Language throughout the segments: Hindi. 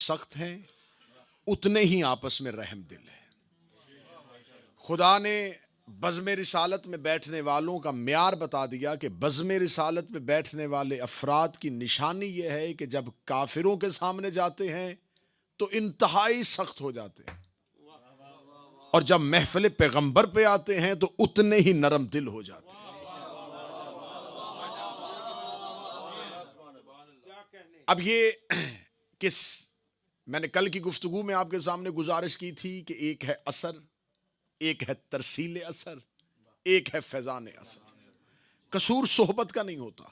सख्त हैं उतने ही आपस में रहम दिल हैं। खुदा ने बज़्म रिसालत में बैठने वालों का म्यार बता दिया कि बज़्म रिसालत में बैठने वाले अफराद की निशानी यह है कि जब काफिरों के सामने जाते हैं तो इंतहाई सख्त हो जाते हैं, और जब महफिल पैगंबर पे आते हैं तो उतने ही नरम दिल हो जाते हैं। अब ये किस मैंने कल की गुफ्तगू में आपके सामने गुजारिश की थी कि एक है असर, एक है तरसील असर, एक है फैजान असर। कसूर सोहबत का नहीं होता,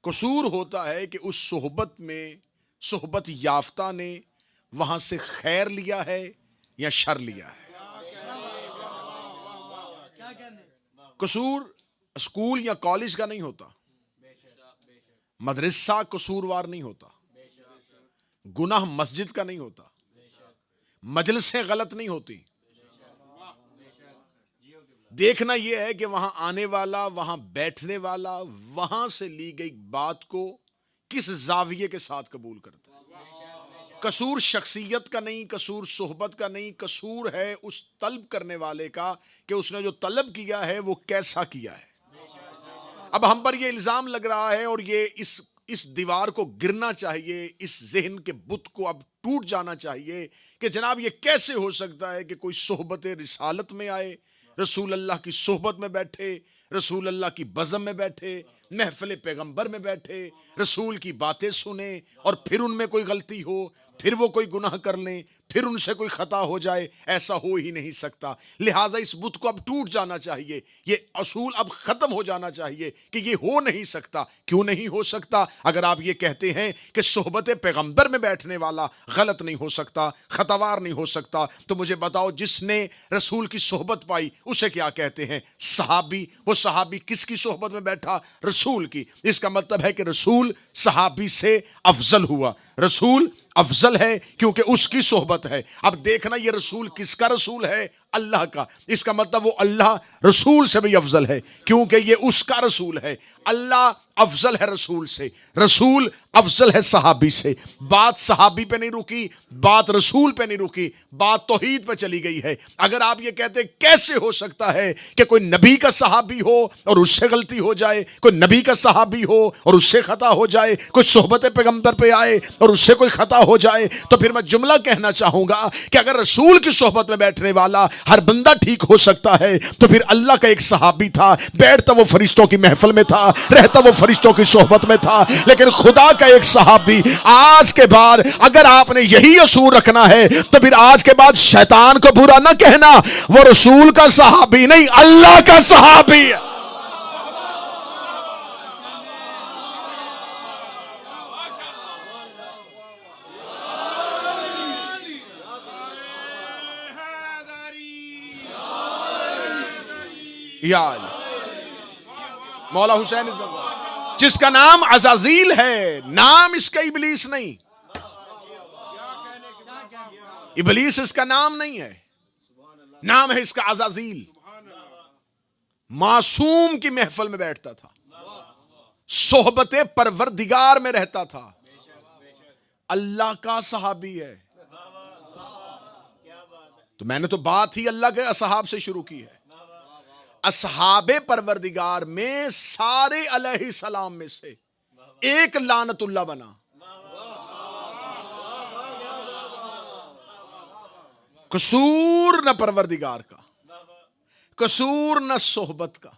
कसूर होता है कि उस सोहबत में सोहबत याफ्ता ने वहां से खैर लिया है या शर लिया है। कसूर स्कूल या कॉलेज का नहीं होता, मदरसा कसूरवार नहीं होता, गुनाह मस्जिद का नहीं होता, मजलिसें गलत नहीं होती। देखना यह है कि वहां आने वाला, वहां बैठने वाला, वहां से ली गई बात को किस जाविये के साथ कबूल करता है। कसूर शख्सियत का नहीं, कसूर सोहबत का नहीं, कसूर है उस तलब करने वाले का कि उसने जो तलब किया है वो कैसा किया है। अब हम पर यह इल्जाम लग रहा है और ये इस दीवार को गिरना चाहिए, इस ज़हन के बुत को अब टूट जाना चाहिए कि जनाब ये कैसे हो सकता है कि कोई सोहबत रिसालत में आए, रसूल अल्लाह की सोहबत में बैठे, रसूल अल्लाह की बज़म में बैठे, महफिल पैगंबर में बैठे, रसूल की बातें सुने और फिर उनमें कोई गलती हो, फिर वो कोई गुनाह कर लें, फिर उनसे कोई खता हो जाए। ऐसा हो ही नहीं सकता। लिहाजा इस बुत को अब टूट जाना चाहिए, ये असूल अब खत्म हो जाना चाहिए कि ये हो नहीं सकता। क्यों नहीं हो सकता? अगर आप ये कहते हैं कि सोहबत पैगंबर में बैठने वाला गलत नहीं हो सकता, खतावार नहीं हो सकता, तो मुझे बताओ जिसने रसूल की सोहबत पाई उसे क्या कहते हैं? सहाबी। वो सहाबी किसकी सोहबत में बैठा? रसूल की। इसका मतलब है कि रसूल सहाबी से अफजल हुआ। रसूल अफजल है क्योंकि उसकी सोहबत है। अब देखना ये रसूल किसका रसूल है? अल्लाह का। इसका मतलब वो अल्लाह रसूल से भी अफजल है क्योंकि ये उसका रसूल है। अल्लाह अफजल है रसूल से, रसूल अफजल है सहाबी से। बात सहाबी पे नहीं रुकी, बात रसूल पे नहीं रुकी, बात तौहीद पे चली गई है। अगर आप ये कहते कैसे हो सकता है कि कोई नबी का सहाबी हो और उससे गलती हो जाए, कोई नबी का सहाबी हो और उससे खता हो जाए, कोई सोहबत पैगंबर पे आए और उससे कोई खता हो जाए, तो फिर मैं जुमला कहना चाहूंगा कि अगर रसूल की सोहबत में बैठने वाला हर बंदा ठीक हो सकता है तो फिर अल्लाह का एक सहाबी था, बैठता वो फरिश्तों की महफिल में था, रहता वो फरिश्तों की सोहबत में था, लेकिन खुदा का एक सहाबी। आज के बाद अगर आपने यही असूल रखना है तो फिर आज के बाद शैतान को बुरा ना कहना, वो रसूल का सहाबी नहीं अल्लाह का सहाबी है। याद मौला हुसैन जिसका नाम अज़ाज़ील है, नाम इसका इबलीस नहीं, इबलीस इसका नाम नहीं है, नाम है इसका अज़ाज़ील। मासूम की महफिल में बैठता था, सोहबत परवरदिगार में रहता था, अल्लाह का सहाबी है। तो मैंने तो बात ही अल्लाह के असहाब से शुरू की है। असहाबे परवरदिगार में सारे अलैहिस्सलाम में से एक लानतुल्लाह बना। कसूर न परवरदिगार का, कसूर न सोहबत का,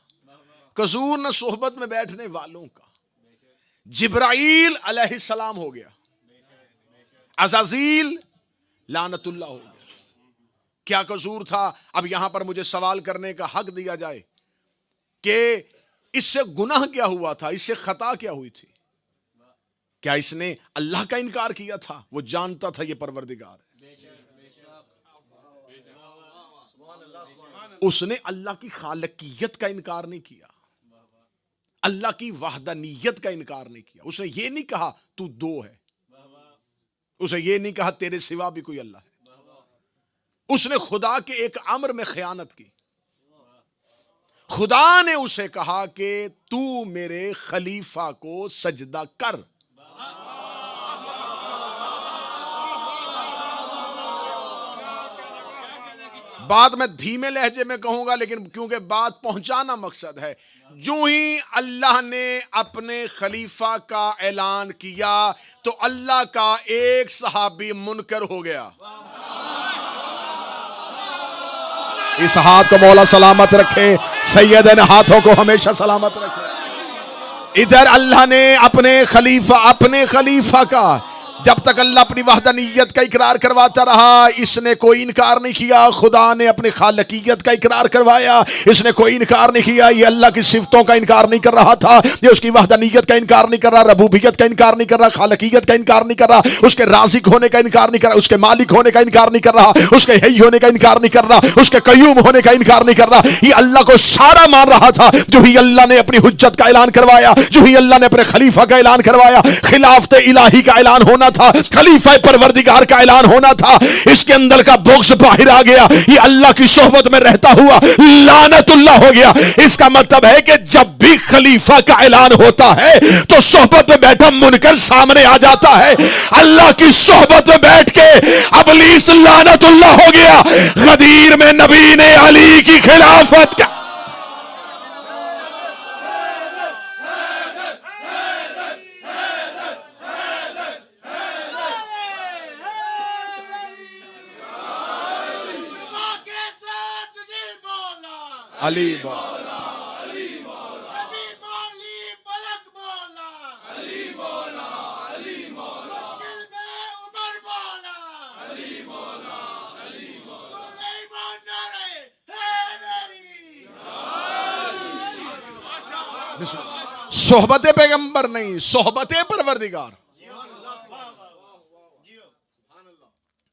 कसूर न सोहबत में बैठने वालों का। जिब्राइल अलैहिस्सलाम हो गया, अज़ाज़ील लानतुल्लाह हो गया। क्या कसूर था? अब यहां पर मुझे सवाल करने का हक दिया जाए कि इससे गुनाह क्या हुआ था, इससे खता क्या हुई थी? क्या इसने अल्लाह का इनकार किया था? वो जानता था ये परवरदिगार है। उसने अल्लाह की खालकियत का इनकार नहीं किया, अल्लाह की वहदानियत का इनकार नहीं किया। उसने ये नहीं कहा तू दो है, उसने ये नहीं कहा तेरे सिवा भी कोई अल्लाह है। उसने खुदा के एक अम्र में खयानत की। खुदा ने उसे कहा कि तू मेरे खलीफा को सजदा कर। बात मैं धीमे लहजे में कहूंगा, लेकिन क्योंकि बात पहुंचाना मकसद है। जो ही अल्लाह ने अपने खलीफा का ऐलान किया तो अल्लाह का एक सहाबी मुनकर हो गया। इस हाथ को मौला सलामत रखे, सैयदन हाथों को हमेशा सलामत रखे। इधर अल्लाह ने अपने खलीफा का, जब तक अल्लाह अपनी वहदानियत का इकरार करवाता रहा, इसने कोई इनकार नहीं किया। खुदा ने अपनी खालकियत का इकरार करवाया, इसने कोई इनकार नहीं किया। ये अल्लाह की सिफतों का इनकार नहीं कर रहा था, ये उसकी वहदानियत का इनकार नहीं कर रहा, रबूबियत का इनकार नहीं कर रहा, खालकियत का इनकार नहीं कर रहा, उसके राज़िक होने का इनकार नहीं कर रहा, उसके मालिक होने का इनकार नहीं कर रहा, उसके हई होने का इनकार नहीं कर रहा, उसके कय्यूम होने का इनकार नहीं कर रहा। ये अल्लाह को सारा मान रहा था। जो ही अल्लाह ने अपनी हुज्जत का ऐलान करवाया, जो ही अल्लाह ने अपने खलीफा का ऐलान करवाया, खिलाफत इलाही का ऐलान होना था, खलीफा परवरदिगार का ऐलान होना था, इसके अंदर का बुग़्ज़ बाहर आ गया। ये अल्लाह की सोहबत में रहता हुआ लानतुल्लाह हो गया। इसका मतलब है कि जब भी खलीफा का ऐलान होता है तो सोहबत में बैठा मुनकर सामने आ जाता है। अल्लाह की सोहबत में बैठ के इब्लीस लानतुल्लाह हो गया। गदीर में नबी ने अली की खिलाफत का अली बोला, अली बोला, अली बोली पलक बोला, अली बोला, अली बोला, मुश्किल में उमर बोला, अली बोला, अली बोला, नहीं बोलना रे हैदरी। सोहबते पैगंबर नहीं, सोहबते परवरदिगार।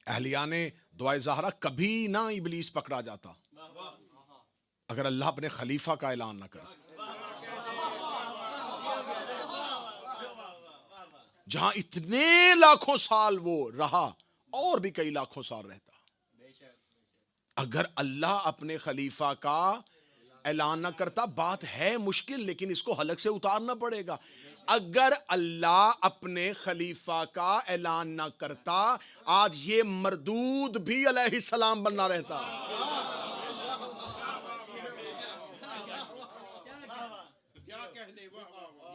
अहलियाने दुआए ज़हरा कभी ना इब्लीस पकड़ा जाता अगर अल्लाह अपने खलीफा का ऐलान ना करता। जहां इतने लाखों साल वो रहा और भी कई लाखों साल रहता, अगर अल्लाह अपने खलीफा का ऐलान ना करता। बात है मुश्किल, लेकिन इसको हलक से उतारना पड़ेगा। अगर अल्लाह अपने खलीफा का ऐलान ना करता, आज ये मरदूद भी अलैहिस्सलाम बनना रहता।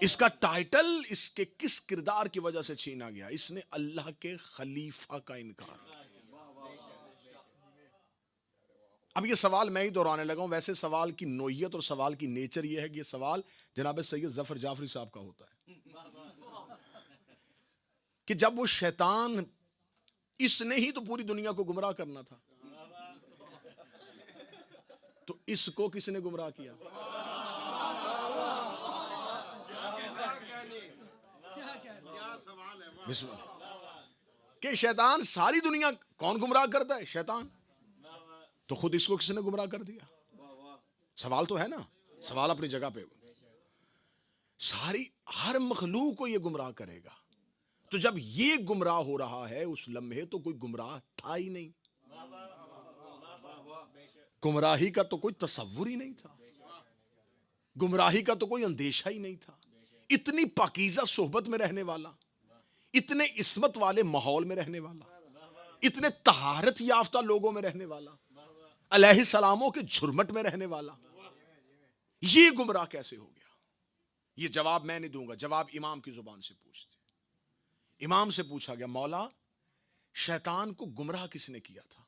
इसका टाइटल इसके किस किरदार की वजह से छीना गया? इसने अल्लाह के खलीफा का इनकार किया। अब ये सवाल मैं ही दोहराने लगा हूं। वैसे सवाल की नोयत और सवाल की नेचर ये है कि ये सवाल जनाब सैयद जफर जाफरी साहब का होता है कि जब वो शैतान, इसने ही तो पूरी दुनिया को गुमराह करना था, तो इसको किसने गुमराह किया? कि शैतान सारी दुनिया कौन गुमराह करता है? शैतान। तो खुद इसको किसने गुमराह कर दिया? सवाल तो है ना, सवाल अपनी जगह पे। सारी हर मखलूक को ये गुमराह करेगा। तो जब ये गुमराह हो रहा है उस लम्हे तो कोई गुमराह था ही नहीं। गुमराही का तो कोई तसव्वुर ही नहीं था, गुमराही का तो कोई अंदेशा ही नहीं था। इतनी पाकीज़ा सोहबत में रहने वाला, इतने इस्मत वाले माहौल में रहने वाला, इतने तहारत याफ्ता लोगों में रहने वाला, अलैहिस्सलामों के झुरमट में रहने वाला, ये गुमराह कैसे हो गया? ये जवाब मैं नहीं दूंगा, जवाब इमाम की जुबान से पूछते। इमाम से पूछा गया, मौला शैतान को गुमराह किसने किया था?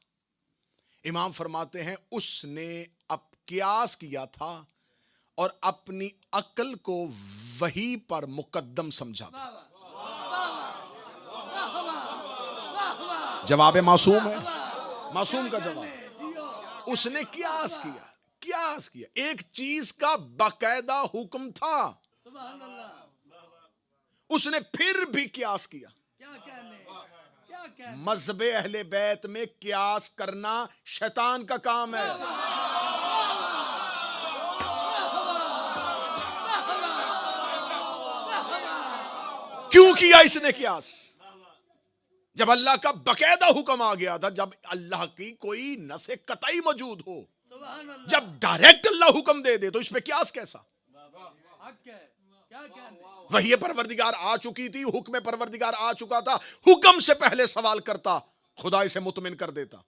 इमाम फरमाते हैं, उसने अब कियास किया था और अपनी अक्ल को वही पर मुकद्दम समझा था। जवाब मासूम है, मासूम का जवाब। उसने कियास किया, कियास किया। एक चीज का बाकायदा हुक्म था, उसने फिर भी कियास किया। मज़हबे अहले बैत में कियास करना शैतान का काम है। क्यों किया इसने कियास? जब अल्लाह का बाकायदा हुक्म आ गया था, जब अल्लाह की कोई नसे कतई मौजूद हो, जब डायरेक्ट अल्लाह हुक्म दे दे तो इस पे कियास कैसा? वही परवरदिगार आ चुकी थी, हुक्म परवरदिगार आ चुका था, हुक्म से पहले सवाल करता, खुदा इसे मुतमिन कर देता।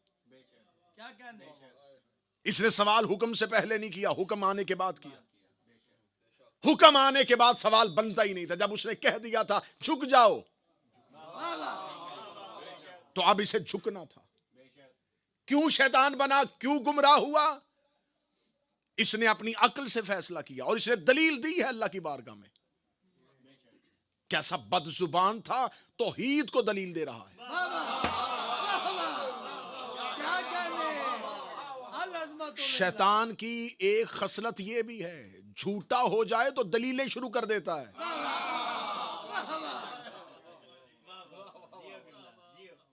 इसने सवाल हुक्म से पहले नहीं किया, हुक्म आने के बाद किया। हुक्म आने के बाद सवाल बनता ही नहीं था। जब उसने कह दिया था झुक जाओ, तो अब इसे झुकना था। क्यों शैतान बना, क्यों गुमराह हुआ? इसने अपनी अक्ल से फैसला किया और इसने दलील दी है अल्लाह की बारगाह में। कैसा बदजुबान था, तौहीद को दलील दे रहा है। शैतान की एक खसलत यह भी है, झूठा हो जाए तो दलीलें शुरू कर देता है।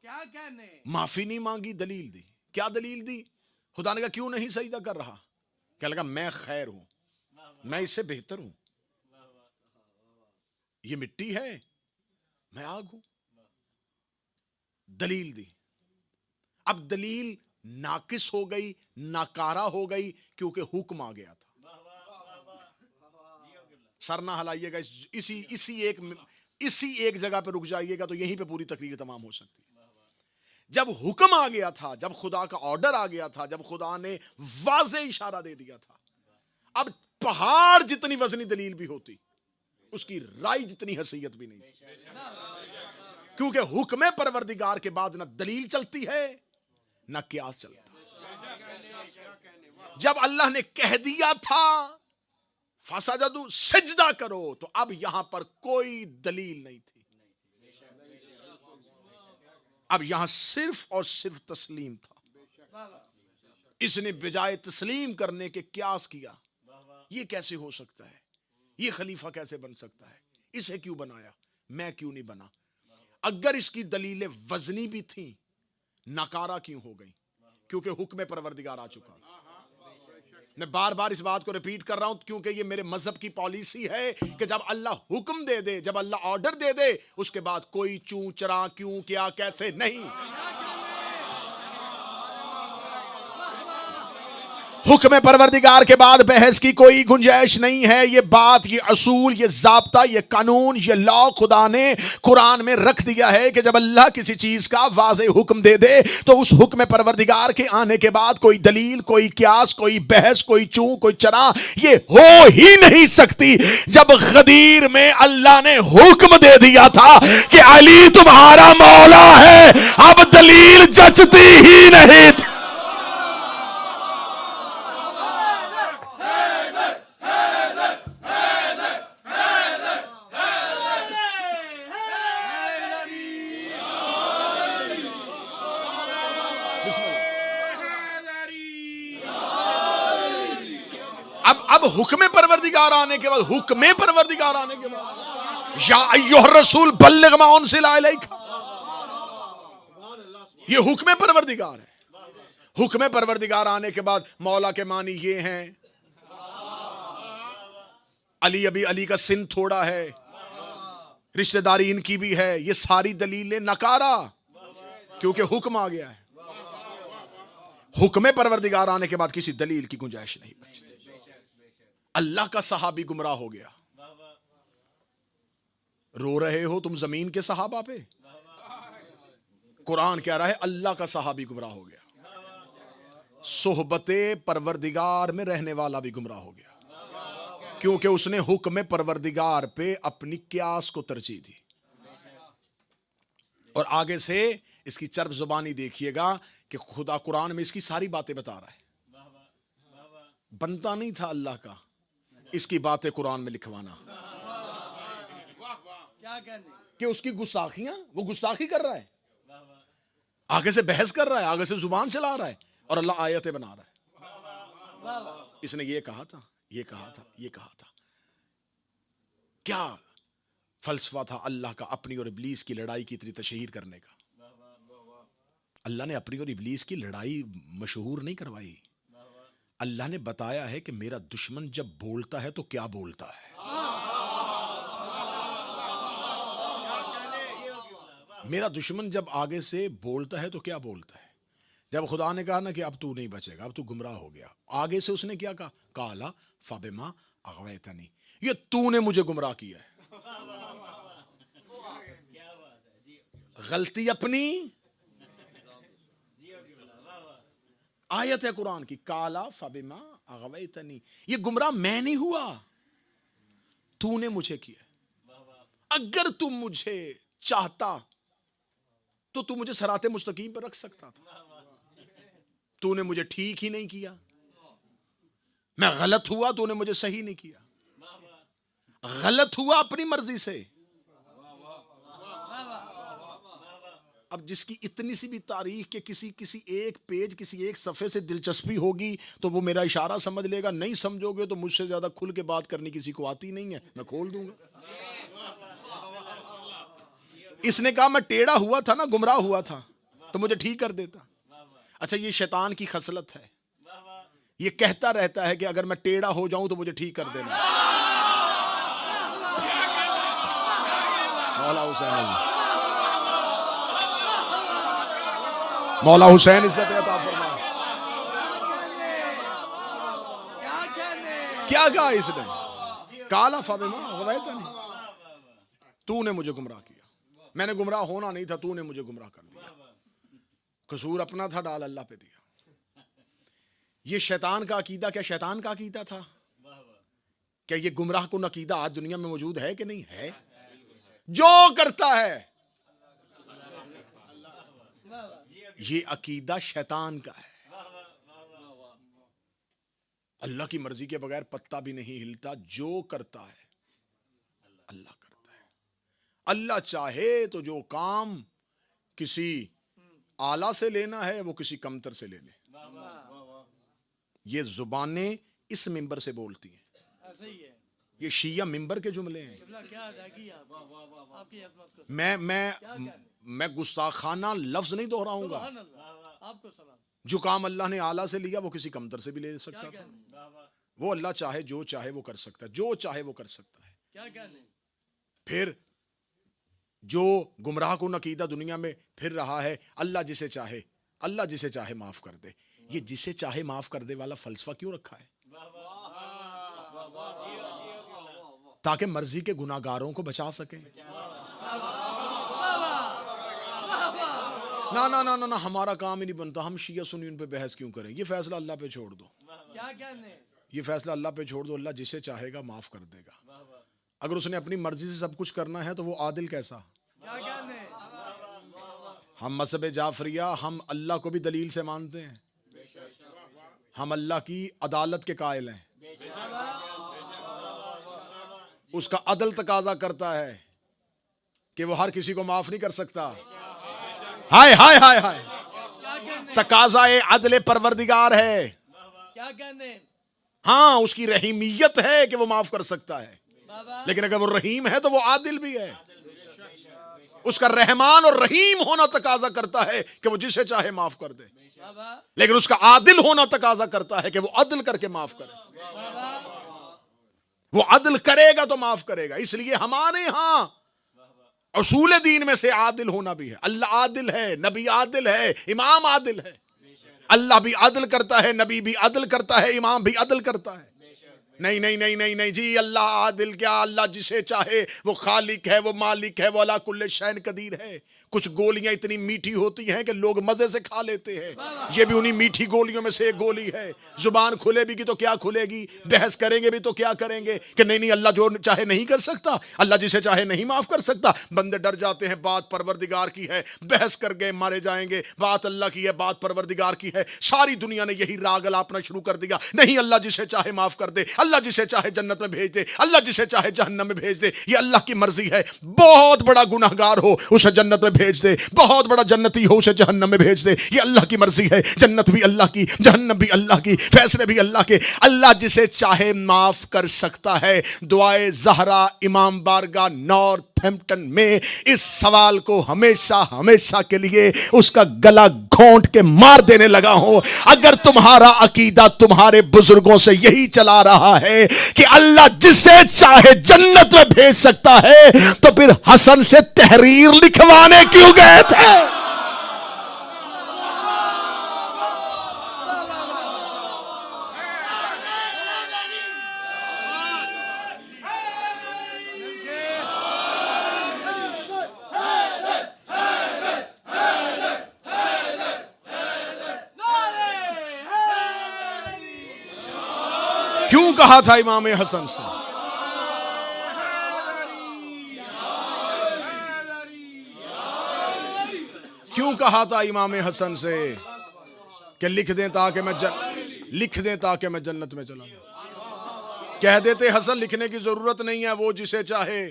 क्या कहने, माफी नहीं मांगी, दलील दी। क्या दलील दी? खुदा ने कहा क्यों नहीं सजदा कर रहा? क्या लगा मैं खैर हूं, मैं इससे बेहतर हूं। ये मिट्टी है, मैं आग हूं। दलील दी। अब दलील नाकिस हो गई, नाकारा हो गई, क्योंकि हुक्म आ गया था। सर ना हलाइएगा, इसी एक जगह पे रुक जाइएगा तो यहीं पे पूरी तकरीर तमाम हो सकती है। जब हुक्म आ गया था, जब खुदा का ऑर्डर आ गया था, जब खुदा ने वाज़े इशारा दे दिया था, अब पहाड़ जितनी वजनी दलील भी होती, उसकी राय जितनी हैसियत भी नहीं थी। क्योंकि हुक्म परवरदिगार के बाद ना दलील चलती है ना कियास चलता। जब अल्लाह ने कह दिया था फसजदू, सजदा करो, तो अब यहां पर कोई दलील नहीं थी। अब यहां सिर्फ और सिर्फ तस्लीम था। इसने बजाय तस्लीम करने के कियास किया। ये कैसे हो सकता है? ये खलीफा कैसे बन सकता है? इसे क्यों बनाया, मैं क्यों नहीं बना? अगर इसकी दलीलें वजनी भी थी, नकारा क्यों हो गई? क्योंकि हुक्म परवरदिगार आ चुका था। मैं बार बार इस बात को रिपीट कर रहा हूं, क्योंकि ये मेरे मजहब की पॉलिसी है कि जब अल्लाह हुक्म दे दे, जब अल्लाह ऑर्डर दे दे, उसके बाद कोई चूं चरा क्यों क्या कैसे नहीं। हुक्म परवरदिगार के बाद बहस की कोई गुंजाइश नहीं है। ये बात, ये असूल, ये ज़ाब्ता, ये कानून, ये लॉ खुदा ने कुरान में रख दिया है कि जब अल्लाह किसी चीज़ का वाज़े हुक्म दे दे तो उस हुक्म परवरदिगार के आने के बाद कोई दलील, कोई कियास, कोई बहस, कोई चूं, कोई चरा, ये हो ही नहीं सकती। जब गदीर में अल्लाह ने हुक्म दे दिया था कि अली तुम्हारा मौला है, अब दलील जचती ही नहीं थी। अब हुक्म परवरदिगार आने के बाद, हुक्म परवरदिगार आने के बाद, या अय्युहर रसूल बल्लिग मा उनसिला इलैका, ये हुक्म परवरदिगार है। हुक्म परवरदिगार आने के बाद मौला के मानी ये हैं, अली, अभी अली का सिन थोड़ा है, रिश्तेदारी इनकी भी है, ये सारी दलीलें नकारा, क्योंकि हुक्म आ गया है। हुक्म परवरदिगार आने के बाद किसी दलील की गुंजाइश नहीं बचती। अल्लाह का सहाबी गुमराह हो गया। रो रहे हो तुम जमीन के सहाबा पे? कुरान कह रहा है अल्लाह का सहाबी गुमराह हो गया। सोहबते परवरदिगार में रहने वाला भी गुमराह हो गया, क्योंकि उसने हुक्म परवरदिगार पे अपनी कियास को तरजीह दी। और आगे से इसकी चर्ब जुबानी देखिएगा कि खुदा कुरान में इसकी सारी बातें बता रहा है। बनता नहीं था अल्लाह का इसकी बातें कुरान में लिखवाना। क्या कहने, कि उसकी गुस्ताखियां, वो गुस्ताखी कर रहा है, आगे से बहस कर रहा है, आगे से जुबान चला रहा है, और अल्लाह आयतें बना रहा है। इसने ये कहा था, ये कहा था, ये कहा था। क्या फलसफा था अल्लाह का अपनी और इब्लीस की लड़ाई की इतनी तशहीर करने का? अल्लाह ने अपनी और इब्लीस की लड़ाई मशहूर नहीं करवाई। अल्लाह ने बताया है कि मेरा दुश्मन जब बोलता है तो क्या बोलता है। मेरा दुश्मन जब आगे से बोलता है तो क्या बोलता है। जब खुदा ने कहा ना कि अब तू नहीं बचेगा, अब तू गुमराह हो गया, आगे से उसने क्या कहा? काला फाबिमा अगवैतनी, ये तूने मुझे गुमराह किया है। गलती अपनी, आयत है कुरान की, काला फबिमा अगवैतनी, ये गुमराह मैं नहीं हुआ, तूने मुझे किया। अगर तू मुझे चाहता तो तू मुझे सराते मुस्तकीम पर रख सकता था, तूने मुझे ठीक ही नहीं किया। मैं गलत हुआ, तूने मुझे सही नहीं किया। गलत हुआ अपनी मर्जी से। अब जिसकी इतनी सी भी तारीख के किसी एक पेज, किसी एक सफ़े से दिलचस्पी होगी तो वो मेरा इशारा समझ लेगा। नहीं समझोगे तो मुझसे ज़्यादा खुल के बात करनी किसी को आती नहीं है, मैं खोल दूंगा। इसने कहा मैं टेढ़ा हुआ था ना, गुमराह हुआ था, तो मुझे ठीक कर देता। अच्छा, ये शैतान की खसलत है, ये कहता रहता है कि अगर मैं टेढ़ा हो जाऊं तो मुझे ठीक कर देना। मौला हुसैन इज्जत अता फरमाए। क्या कहा इसने? काला फबिमा अगवैतनी, तूने मुझे गुमराह किया। मैंने गुमराह होना नहीं था, तूने मुझे गुमराह कर दिया। कसूर अपना था, डाल अल्लाह पे दिया। ये शैतान का अकीदा, क्या शैतान का अकीदा था? क्या ये गुमराह कुन अकीदा आज दुनिया में मौजूद है कि नहीं है? जो करता है ये अकीदा शैतान का है। अल्लाह की मर्जी के बगैर पत्ता भी नहीं हिलता। जो करता है अल्लाह करता है। अल्लाह चाहे तो जो काम किसी आला से लेना है वो किसी कमतर से ले ले। ये जुबानें इस मिंबर से बोलती हैं, ये शिया मिंबर के जुमले हैं। मैं गुस्ताखाना लफ्ज नहीं दोहराऊंगा। जो काम अल्लाह ने आला से लिया वो किसी कमतर से भी ले सकता था। वो अल्लाह चाहे जो चाहे वो कर सकता है, जो चाहे वो कर सकता है। फिर जो गुमराह कुन अकीदा दुनिया में फिर रहा है, अल्लाह जिसे चाहे माफ कर दे। ये जिसे चाहे माफ कर दे वाला फलसफा क्यों रखा है? ताकि मर्जी के गुनाहगारों को बचा सके। ना ना ना ना ना, हमारा काम ही नहीं बनता। हम शिया सुन्नी उन पे बहस क्यों करें? ये फैसला अल्लाह पे छोड़ दो। ये फैसला अल्लाह पे छोड़ दो। अल्लाह जिसे चाहेगा माफ कर देगा। अगर उसने अपनी मर्जी से सब कुछ करना है तो वो आदिल कैसा? हम मज़हब जाफरिया, हम अल्लाह को भी दलील से मानते हैं। हम अल्लाह की अदालत के कायल हैं। उसका अदल तकाजा करता है कि वो हर किसी को माफ नहीं कर सकता। हाय हाय हाय हाय, तकाजा ए अदल परवरदिगार है। क्या कहने? हाँ, उसकी रहीमियत है कि वो माफ कर सकता है, लेकिन अगर वो रहीम है तो वो आदिल भी है। उसका रहमान और रहीम होना तकाजा करता है कि वो जिसे चाहे माफ कर दे, लेकिन उसका आदिल होना तकाजा करता है कि वो अदल करके माफ करे। वो अदल करेगा तो माफ करेगा। इसलिए हमारे यहां उसूल दीन में से आदिल होना भी है। अल्लाह आदिल है, नबी आदिल है, इमाम आदिल है। अल्लाह भी अदल करता है, नबी भी अदल करता है, इमाम भी अदल करता है। नहीं नहीं नहीं नहीं नहीं जी, अल्लाह आदिल क्या? अल्लाह जिसे चाहे वो खालिक है, वो मालिक है, वो अला कुल्ले शैन कदीर है। कुछ गोलियां इतनी मीठी होती हैं कि लोग मजे से खा लेते हैं। ये भी उन्हीं मीठी गोलियों में से एक गोली है। जुबान खुलेगी तो क्या खुलेगी, बहस करेंगे भी तो क्या करेंगे कि नहीं नहीं अल्लाह जो चाहे नहीं कर सकता, अल्लाह जिसे चाहे नहीं माफ कर सकता। बंदे डर जाते हैं, बात परवरदिगार की है, बहस कर गए मारे जाएंगे। बात अल्लाह की है, बात परवरदिगार की है। सारी दुनिया ने यही राग अलापना शुरू कर दिया। नहीं, अल्लाह जिसे चाहे माफ कर दे, अल्लाह जिसे चाहे जन्नत में भेज दे, अल्लाह जिसे चाहे जहन्नम में भेज दे। ये अल्लाह की मर्जी है। बहुत बड़ा गुनाहगार हो उसे जन्नत में भेज दे, बहुत बड़ा जन्नती हो उसे जहन्नम में भेज दे। ये अल्लाह की मर्जी है। जन्नत भी अल्लाह की, जहन्नम भी अल्लाह की, फैसले भी अल्लाह के। अल्लाह जिसे चाहे माफ कर सकता है। दुआए ज़हरा इमाम बारगाह नॉर्थहैम्पटन में इस सवाल को हमेशा हमेशा के लिए उसका गला घोंट के मार देने लगा हूं। अगर तुम्हारा अकीदा तुम्हारे बुजुर्गों से यही चला रहा है कि अल्लाह जिसे चाहे जन्नत में भेज सकता है, तो फिर हसन से तहरीर लिखवाने क्यों गए थे? क्यों कहा था इमाम हसन से? क्यों कहा था इमाम हसन से कि लिख दें ताकि मैं जन्नत में चला जाऊं? कह देते हसन लिखने की जरूरत नहीं है, वो जिसे चाहे,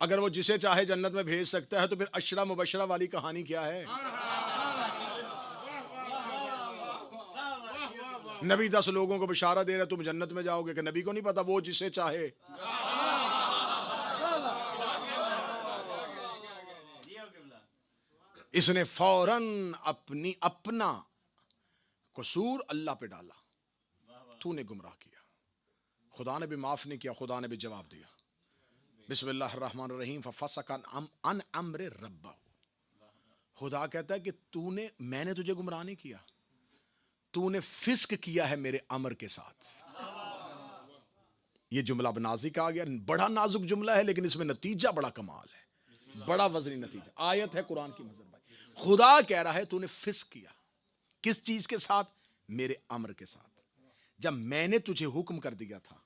अगर वो जिसे चाहे जन्नत में भेज सकता है तो फिर अशरा मुबशरा वाली कहानी क्या है? नबी 10 लोगों को बिशारा दे रहा तुम जन्नत में जाओगे, कि नबी को नहीं पता वो जिसे चाहे? इसने फौरन अपना कसूर अल्लाह पे डाला, तूने गुमराह किया। खुदा ने भी माफ नहीं किया, खुदा ने भी जवाब दिया, बिस्मिल्लाहिर्रहमानिर्रहीम फफसका अन अम्र रब्बहू। खुदा कहता है कि मैंने तुझे गुमराह नहीं किया, तूने फिस्क किया है मेरे अमर के साथ। ये जुमला अब नाज़िक आ गया, बड़ा नाजुक जुमला है लेकिन इसमें नतीजा बड़ा कमाल है, बड़ा वजनी नतीजा। आयत है कुरान की मजर भाई, खुदा कह रहा है तूने फिस्क किया, किस चीज के साथ? मेरे अमर के साथ। जब मैंने तुझे हुक्म कर दिया था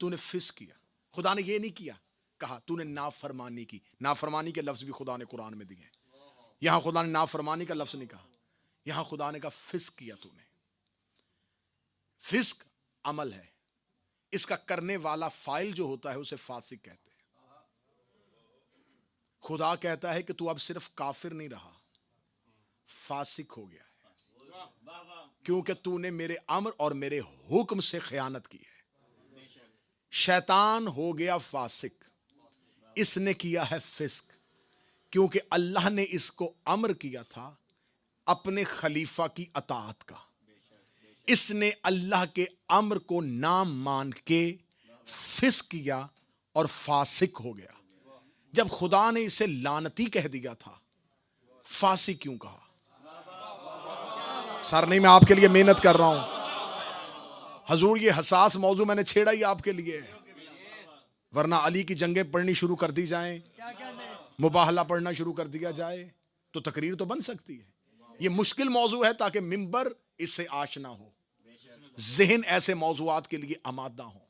तूने फिस्क किया। खुदा ने ये नहीं किया, कहा तूने नाफरमानी की। नाफरमानी के लफ्ज भी खुदा ने कुरान में दिए, यहां खुदा ने नाफरमानी का लफ्ज नहीं कहा, यहां खुदा ने कहा फिस्क किया तूने। फिस्क अमल है, इसका करने वाला फाइल जो होता है उसे फासिक कहते हैं। खुदा कहता है कि तू अब सिर्फ काफिर नहीं रहा, फासिक हो गया है, क्योंकि तूने मेरे अमर और मेरे हुक्म से खयानत की है। शैतान हो गया फासिक, इसने किया है फिस्क, क्योंकि अल्लाह ने इसको अमर किया था अपने खलीफा की अताअत का। इसने अल्लाह के अमर को नाम मान के फिस्क किया और फासिक हो गया। जब खुदा ने इसे लानती कह दिया था, फासिक क्यों कहा? सर नहीं, मैं आपके लिए मेहनत कर रहा हूं हजूर, ये हसास मौजू मैंने छेड़ा ही आपके लिए, वरना अली की जंगें पढ़नी शुरू कर दी जाएं, मुबाहला पढ़ना शुरू कर दिया जाए तो तकरीर तो बन सकती है। ये मुश्किल मौजू है ताकि मिंबर इससे आशना हो, ज़हन ऐसे मौजूआत के लिए आमादा हो।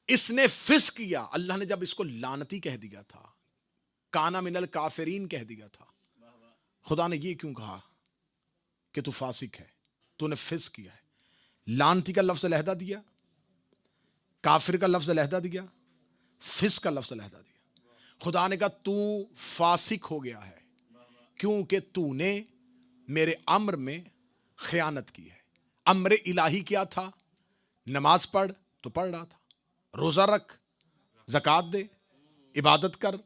इसने फिस्क किया, अल्लाह ने जब इसको लानती कह दिया था, काना मिनल काफिरीन कह दिया था, खुदा ने ये क्यों कहा कि तू फासिक है, तूने फिस्क किया है? लानती का लफ्ज अलहदा दिया, काफिर का लफ्ज अलहदा दिया, फिस्क का लफ्ज अलहदा दिया। खुदा ने कहा तू फासिक हो गया है क्योंकि तूने मेरे अम्र में खयानत की है। अम्र इलाही क्या था? नमाज पढ़ तो पढ़ रहा था, रोजा रख, ज़कात दे, इबादत कर,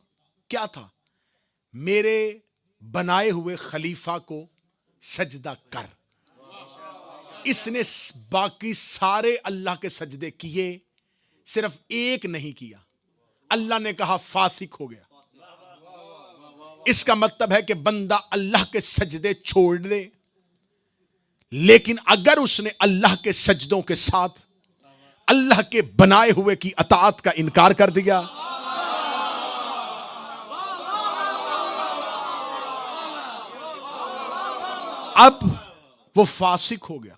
क्या था? मेरे बनाए हुए खलीफा को सजदा कर। इसने बाकी सारे अल्लाह के सजदे किए, सिर्फ एक नहीं किया। अल्लाह ने कहा फासिक हो गया। इसका मतलब है कि बंदा अल्लाह के सजदे छोड़ दे, लेकिन अगर उसने अल्लाह के सजदों के साथ अल्लाह के बनाए हुए की अताअत का इनकार कर दिया, अब वो फासिक हो गया।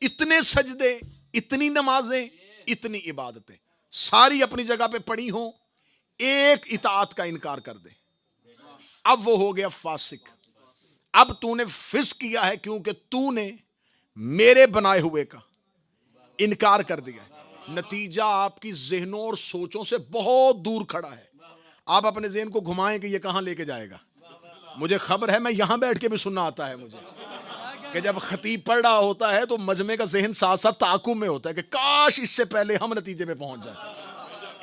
इतने सजदे, इतनी नमाजें, इतनी इबादतें सारी अपनी जगह पे पड़ी हो, एक इताअत का इनकार कर दे, अब वो हो गया फासिक। अब तूने फिस्क किया है क्योंकि तूने मेरे बनाए हुए का इनकार कर दिया है। नतीजा आपकी ज़हनों और सोचों से बहुत दूर खड़ा है। आप अपने ज़हन को घुमाएं कि ये कहां लेके जाएगा। मुझे खबर है, मैं यहां बैठ के भी सुनना आता है मुझे, कि जब खतीब पढ़ रहा होता है तो मजमे का ज़हन साथ साथ ताकुब में होता है कि काश इससे पहले हम नतीजे पे पहुंच जाए,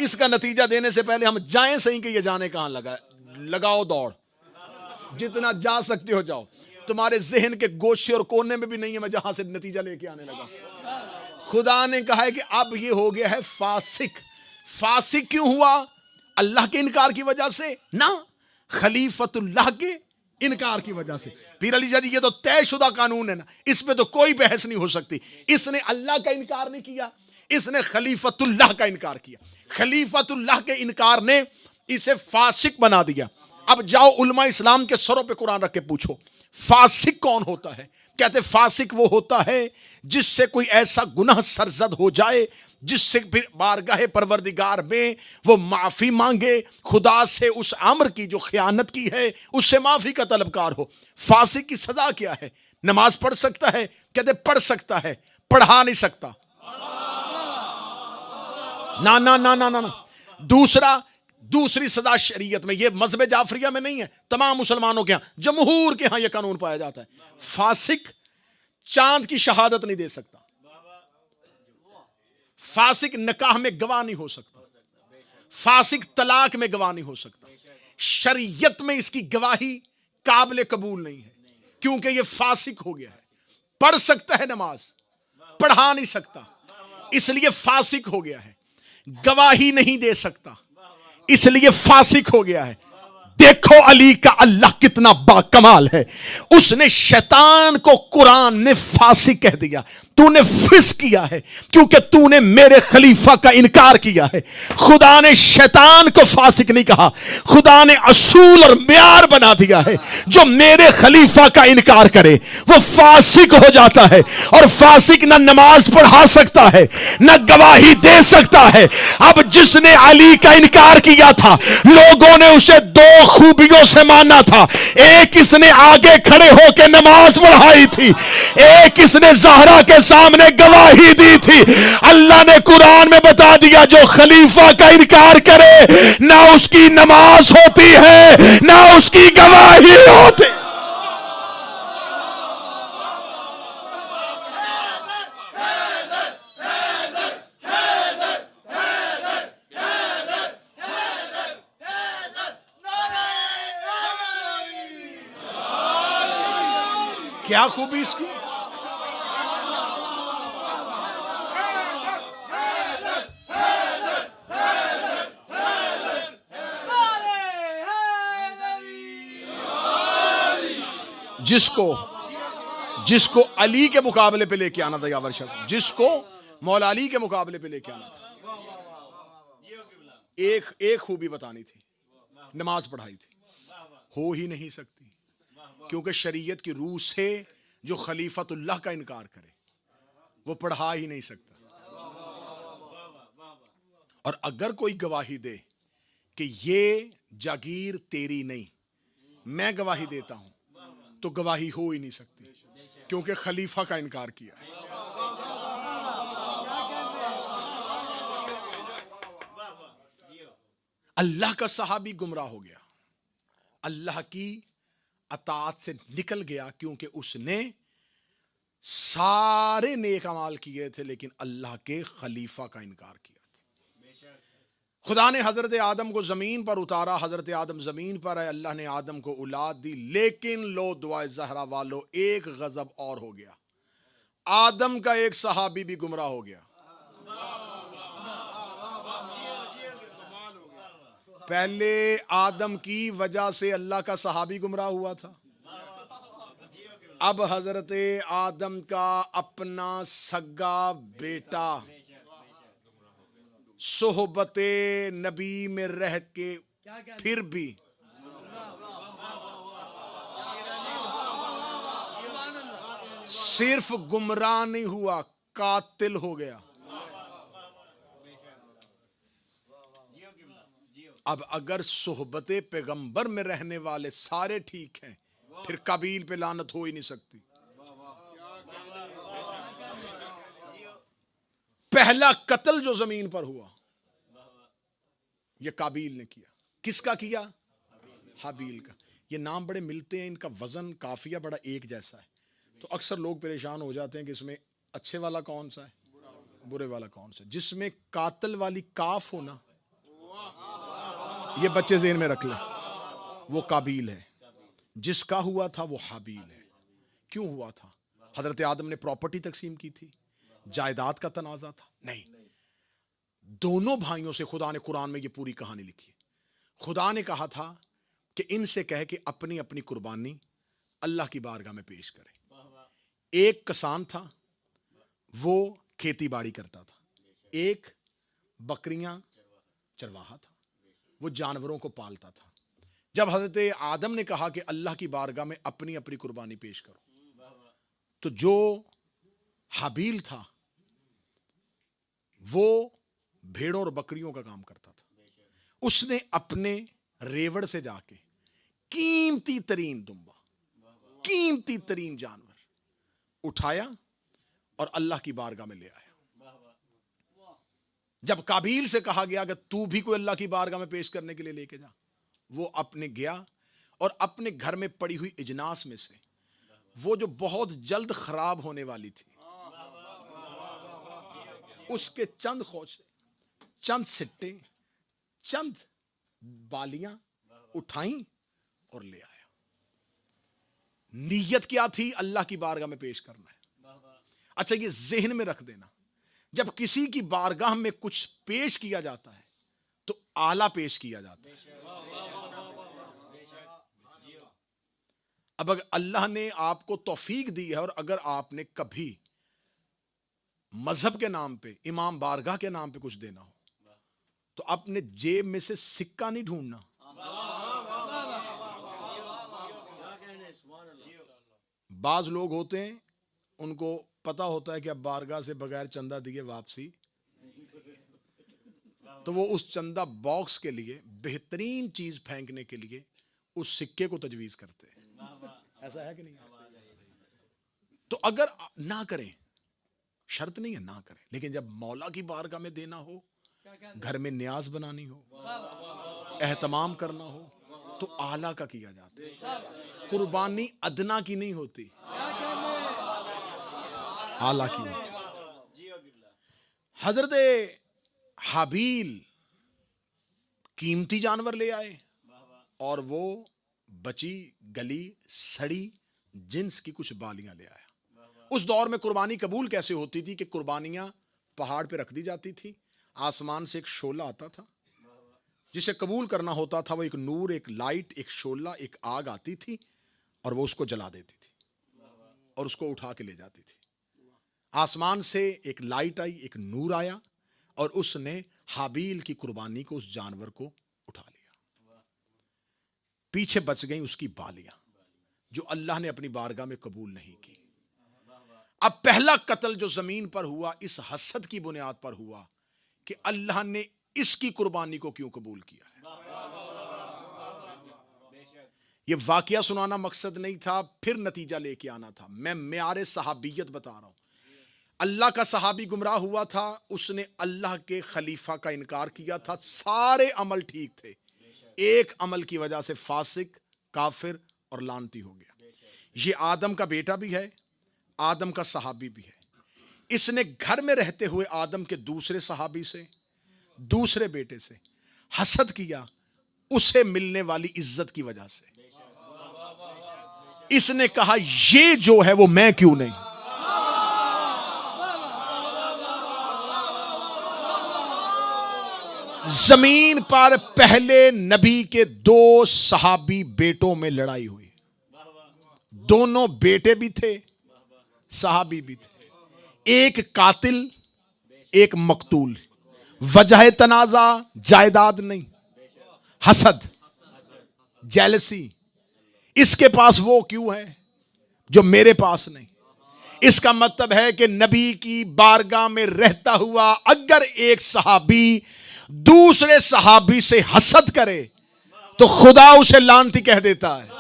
इसका नतीजा देने से पहले हम जाएं सही कि ये जाने कहां लगा है। लगाओ दौड़, जितना जा सकते हो जाओ। तुम्हारे ज़हन के गोशे और कोने में भी नहीं है मैं जहां से नतीजा लेके आने लगा। खुदा ने कहा है कि अब ये हो गया है फासिक। फासिक क्यों हुआ? अल्लाह के इनकार की वजह से ना, खलीफतुल्लाह के इनकार की वजह से। पीर अली जादी, ये तो तयशुदा कानून है ना, इस पे तो कोई बहस नहीं हो सकती। इसने अल्लाह का इनकार नहीं किया, इसने खलीफतुल्लाह का इनकार किया। खलीफतुल्लाह के इनकार ने इसे फासिक बना दिया। अब जाओ उलमा इस्लाम के सरों पे कुरान रख के पूछो, फासिक कौन होता है? कहते फासिक वो होता है जिससे कोई ऐसा गुनाह सरजद हो जाए जिससे फिर बारगाह परवरदिगार में वो माफी मांगे, खुदा से उस अम्र की जो खयानत की है उससे माफी का तलबकार हो। फासिक की सजा क्या है? नमाज पढ़ सकता है? कहते पढ़ सकता है, पढ़ा नहीं सकता। ना ना ना ना ना ना। दूसरी सजा शरीयत में, ये मजहब जाफरिया में नहीं है, तमाम मुसलमानों के यहां, जमहूर के यहां यह कानून पाया जाता है। फासिक चांद की शहादत नहीं दे सकता, फासिक निकाह में गवाह नहीं हो सकता, फासिक तलाक में गवाह नहीं हो सकता। शरीयत में इसकी गवाही काबिल कबूल नहीं है, क्योंकि यह फासिक हो गया है। पढ़ सकता है नमाज, पढ़ा नहीं सकता, इसलिए फासिक हो गया है। गवाही नहीं दे सकता, इसलिए फासिक हो गया है। देखो अली का अल्लाह कितना बाकमाल है, उसने शैतान को कुरान ने फासिक कह दिया। तूने फिस्क किया है क्योंकि तूने मेरे खलीफा का इनकार किया है। खुदा ने शैतान को फासिक नहीं कहा, खुदा ने असूल और म्यार बना दिया है। जो मेरे खलीफा का इनकार करे वो फासिक हो जाता है, और फासिक ना नमाज पढ़ा सकता है ना गवाही दे सकता है। अब जिसने अली का इनकार किया था, लोगों ने उसे दो खूबियों से माना था। एक, इसने आगे खड़े होकर नमाज पढ़ाई थी, एक इसने ज़हरा के सामने गवाही दी थी। अल्लाह ने कुरान में बता दिया, जो खलीफा का इनकार करे ना उसकी नमाज होती है ना उसकी गवाही होती। क्या खूबी इसकी? जिसको अली के मुकाबले पे लेके आना था, यावर शख्स जिसको मौला अली के मुकाबले पे लेके आना था, एक खूबी बतानी थी, नमाज पढ़ाई थी। हो ही नहीं सकती, क्योंकि शरीयत की रूह से जो खलीफतुल्लाह का इनकार करे वो पढ़ा ही नहीं सकता। और अगर कोई गवाही दे कि ये जागीर तेरी नहीं, मैं गवाही देता हूं, तो गवाही हो ही नहीं सकती, क्योंकि खलीफा का इनकार किया है। अल्लाह का सहाबी गुमराह हो गया, अल्लाह की अताअत से निकल गया, क्योंकि उसने सारे नेक अमाल किए थे लेकिन अल्लाह के खलीफा का इनकार किया था। खुदा ने हजरत आदम को जमीन पर उतारा, हजरत आदम जमीन पर है, अल्लाह ने आदम को औलाद दी, लेकिन लो दुआ ज़हरा वालों, एक गजब और हो गया, आदम का एक सहाबी भी गुमराह हो गया। पहले आदम की वजह से अल्लाह का सहाबी गुमराह हुआ था, अब हजरत आदम का अपना सगा बेटा सोहबते नबी में रह के फिर भी सिर्फ गुमराह नहीं हुआ, कातिल हो गया। अब अगर सोहबते पैगंबर में रहने वाले सारे ठीक हैं, फिर काबील पे लानत हो ही नहीं सकती। पहला कत्ल जो जमीन पर हुआ यह काबील ने किया। किसका किया? हाबील का। ये नाम बड़े मिलते हैं, इनका वजन काफिया बड़ा एक जैसा है, तो अक्सर लोग परेशान हो जाते हैं कि इसमें अच्छे वाला कौन सा है, बुरे वाला कौन सा। जिसमें कातिल वाली काफ हो ना, ये बच्चे ज़हन में रख लें, वो काबील है। जिसका हुआ था वो हाबील है। क्यों हुआ था? हजरत आदम ने प्रॉपर्टी तकसीम की थी, जायदाद का तनाजा था? नहीं, दोनों भाइयों से खुदा ने कुरान में ये पूरी कहानी लिखी। खुदा ने कहा था कि इनसे कह के अपनी अपनी कुर्बानी अल्लाह की बारगाह में पेश करें। एक किसान था, वो खेती बाड़ी करता था, एक बकरियां चरवाहा था, वो जानवरों को पालता था। जब हजरत आदम ने कहा कि अल्लाह की बारगाह में अपनी अपनी कुर्बानी पेश करो, तो जो हाबील था वो भेड़ों और बकरियों का काम करता था, उसने अपने रेवड़ से जाके कीमती तरीन दुम्बा, कीमती तरीन जानवर उठाया और अल्लाह की बारगाह में ले आया। जब काबील से कहा गया कि तू भी कोई अल्लाह की बारगाह में पेश करने के लिए लेके जा, वो अपने गया और अपने घर में पड़ी हुई इजनास में से वो जो बहुत जल्द खराब होने वाली थी उसके चंद खोचे, चंद सिट्टे, चंद बालियां उठाई और ले आया। नीयत क्या थी? अल्लाह की बारगाह में पेश करना है। अच्छा, ये जहन में रख देना, जब किसी की बारगाह में कुछ पेश किया जाता है तो आला पेश किया जाता है। अब अगर अल्लाह ने आपको तौफीक दी है और अगर आपने कभी मजहब के नाम पे, इमाम बारगाह के नाम पे कुछ देना हो, तो अपने जेब में से सिक्का नहीं ढूंढना। बाज लोग होते हैं, उनको पता होता है कि अब बारगाह से बगैर चंदा दिए वापसी, तो वो उस चंदा बॉक्स के लिए बेहतरीन चीज फेंकने के लिए उस सिक्के को तजवीज करते हैं। ऐसा है कि नहीं? तो अगर ना करें, शर्त नहीं है ना करें, लेकिन जब मौला की बारगाह में देना हो, घर में न्याज बनानी हो, एहतमाम करना हो, तो आला का किया जाता है। कुर्बानी अदना की नहीं होती, आला की होती। हजरत हाबील कीमती जानवर ले आए और वो बची गली सड़ी जिन्स की कुछ बालियां ले आया। उस दौर में कुर्बानी कबूल कैसे होती थी कि कुर्बानियां पहाड़ पे रख दी जाती थी, आसमान से एक शोला आता था, जिसे कबूल करना होता था वो एक नूर, एक लाइट, एक शोला, एक आग आती थी और वो उसको जला देती थी और उसको उठा के ले जाती थी। आसमान से एक लाइट आई, एक नूर आया और उसने हाबील की कुर्बानी को, उस जानवर को उठा लिया। पीछे बच गई उसकी बालियां जो अल्लाह ने अपनी बारगाह में कबूल नहीं की। अब पहला कत्ल जो जमीन पर हुआ इस हसद की बुनियाद पर हुआ कि अल्लाह ने इसकी कुर्बानी को क्यों कबूल किया है। यह वाकया सुनाना मकसद नहीं था, फिर नतीजा लेके आना था। मैं मेयारे सहाबियत बता रहा हूं। अल्लाह का सहाबी गुमराह हुआ था, उसने अल्लाह के खलीफा का इनकार किया था, सारे अमल ठीक थे, एक अमल की वजह से फासिक, काफिर और लानती हो गया। ये आदम का बेटा भी है, आदम का सहाबी भी है। इसने घर में रहते हुए आदम के दूसरे सहाबी से, दूसरे बेटे से हसद किया, उसे मिलने वाली इज्जत की वजह से। इसने कहा ये जो है वो मैं क्यों नहीं। जमीन पर पहले नबी के दो सहाबी बेटों में लड़ाई हुई। दोनों बेटे भी थे, सहाबी भी थे। एक कातिल, एक मकतूल। वजह तनाजा जायदाद नहीं, हसद, जेलसी। इसके पास वो क्यों है जो मेरे पास नहीं। इसका मतलब है कि नबी की बारगाह में रहता हुआ अगर एक सहाबी दूसरे सहाबी से हसद करे तो खुदा उसे लानती कह देता है।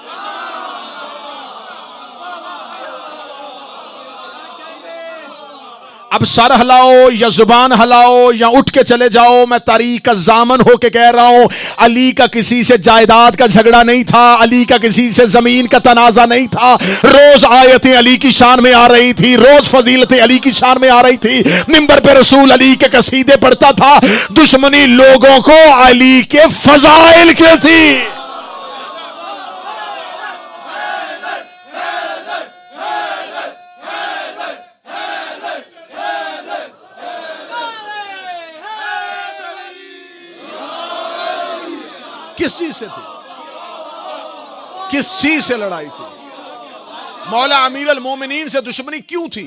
अब सर हिलाओ या जुबान हिलाओ या उठ के चले जाओ, मैं तारीख का जामन होके कह रहा हूं, अली का किसी से जायदाद का झगड़ा नहीं था, अली का किसी से जमीन का तनाजा नहीं था। रोज आयतें अली की शान में आ रही थी, रोज फजीलतें अली की शान में आ रही थी। मिंबर पे रसूल अली के कसीदे पढ़ता था। दुश्मनी लोगों को अली के फजाइल की थी। किस चीज से थी? किस चीज से लड़ाई थी? मौला अमीर अल मोमिनीन से दुश्मनी क्यों थी?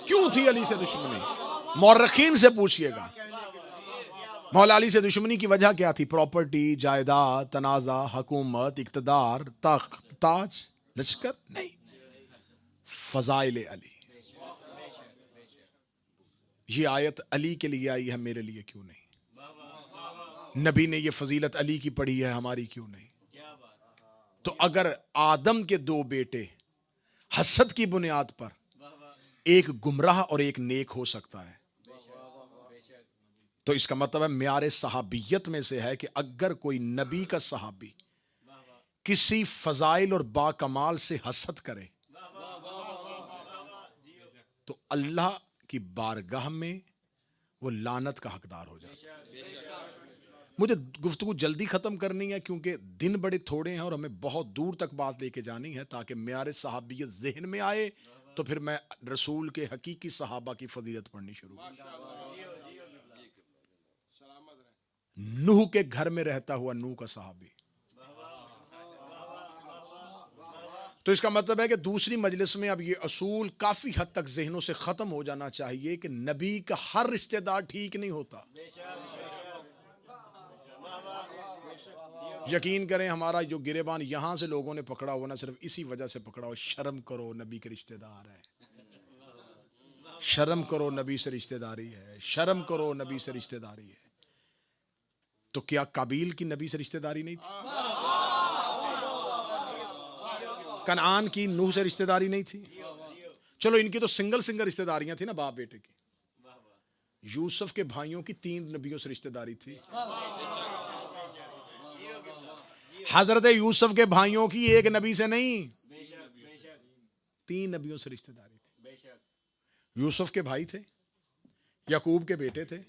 क्यों क्यों थी अली से दुश्मनी? मौरखीन से पूछिएगा मौला अली से दुश्मनी की वजह क्या थी? प्रॉपर्टी, जायदाद, तनाजा, हुकूमत, इक्तदार, तख्त, ताज, लश्कर नहीं, फजाइल अली। ये आयत अली के लिए आई है, मेरे लिए क्यों नहीं? नबी ने ये फजीलत अली की पढ़ी है, हमारी क्यों नहीं? तो अगर आदम के दो बेटे हसद की बुनियाद पर, एक गुमराह और एक नेक हो सकता है, तो इसका मतलब है म्यारे सहाबियत में से है कि अगर कोई नबी का सहाबी किसी फजाइल और बाकमाल से हसद करे तो अल्लाह की बारगाह में वो लानत का हकदार हो जाता है। मुझे गुफ्तगू जल्दी खत्म करनी है क्योंकि दिन बड़े थोड़े हैं और हमें बहुत दूर तक बात लेके जानी है, ताकि म्यारे सहाबियत जहन में आए तो फिर मैं रसूल के हकीकी सहाबा की फजीलत पढ़नी शुरू करूं। नूह के घर में रहता हुआ नूह का सहाबी, तो इसका मतलब है कि दूसरी मजलिस में अब ये असूल काफी हद तक जहनों से खत्म हो जाना चाहिए कि नबी का हर रिश्तेदार ठीक नहीं होता। यकीन करें, हमारा जो गिरेबान यहां से लोगों ने पकड़ा हुआ ना, सिर्फ इसी वजह से पकड़ा हो, शर्म करो नबी के रिश्तेदार है, शर्म करो नबी से रिश्तेदारी है, शर्म करो नबी से रिश्तेदारी है। तो क्या काबील की नबी से रिश्तेदारी नहीं थी? कनान की नूह से रिश्तेदारी नहीं थी? चलो इनकी तो सिंगल सिंगल रिश्तेदारियां थी ना, बाप बेटे की। यूसुफ के भाइयों की 3 नबियों से रिश्तेदारी थी। हजरत यूसुफ के भाइयों की एक नबी से नहीं, 3 नबियों से रिश्तेदारी थी। यूसुफ के भाई थे, याकूब के बेटे थे,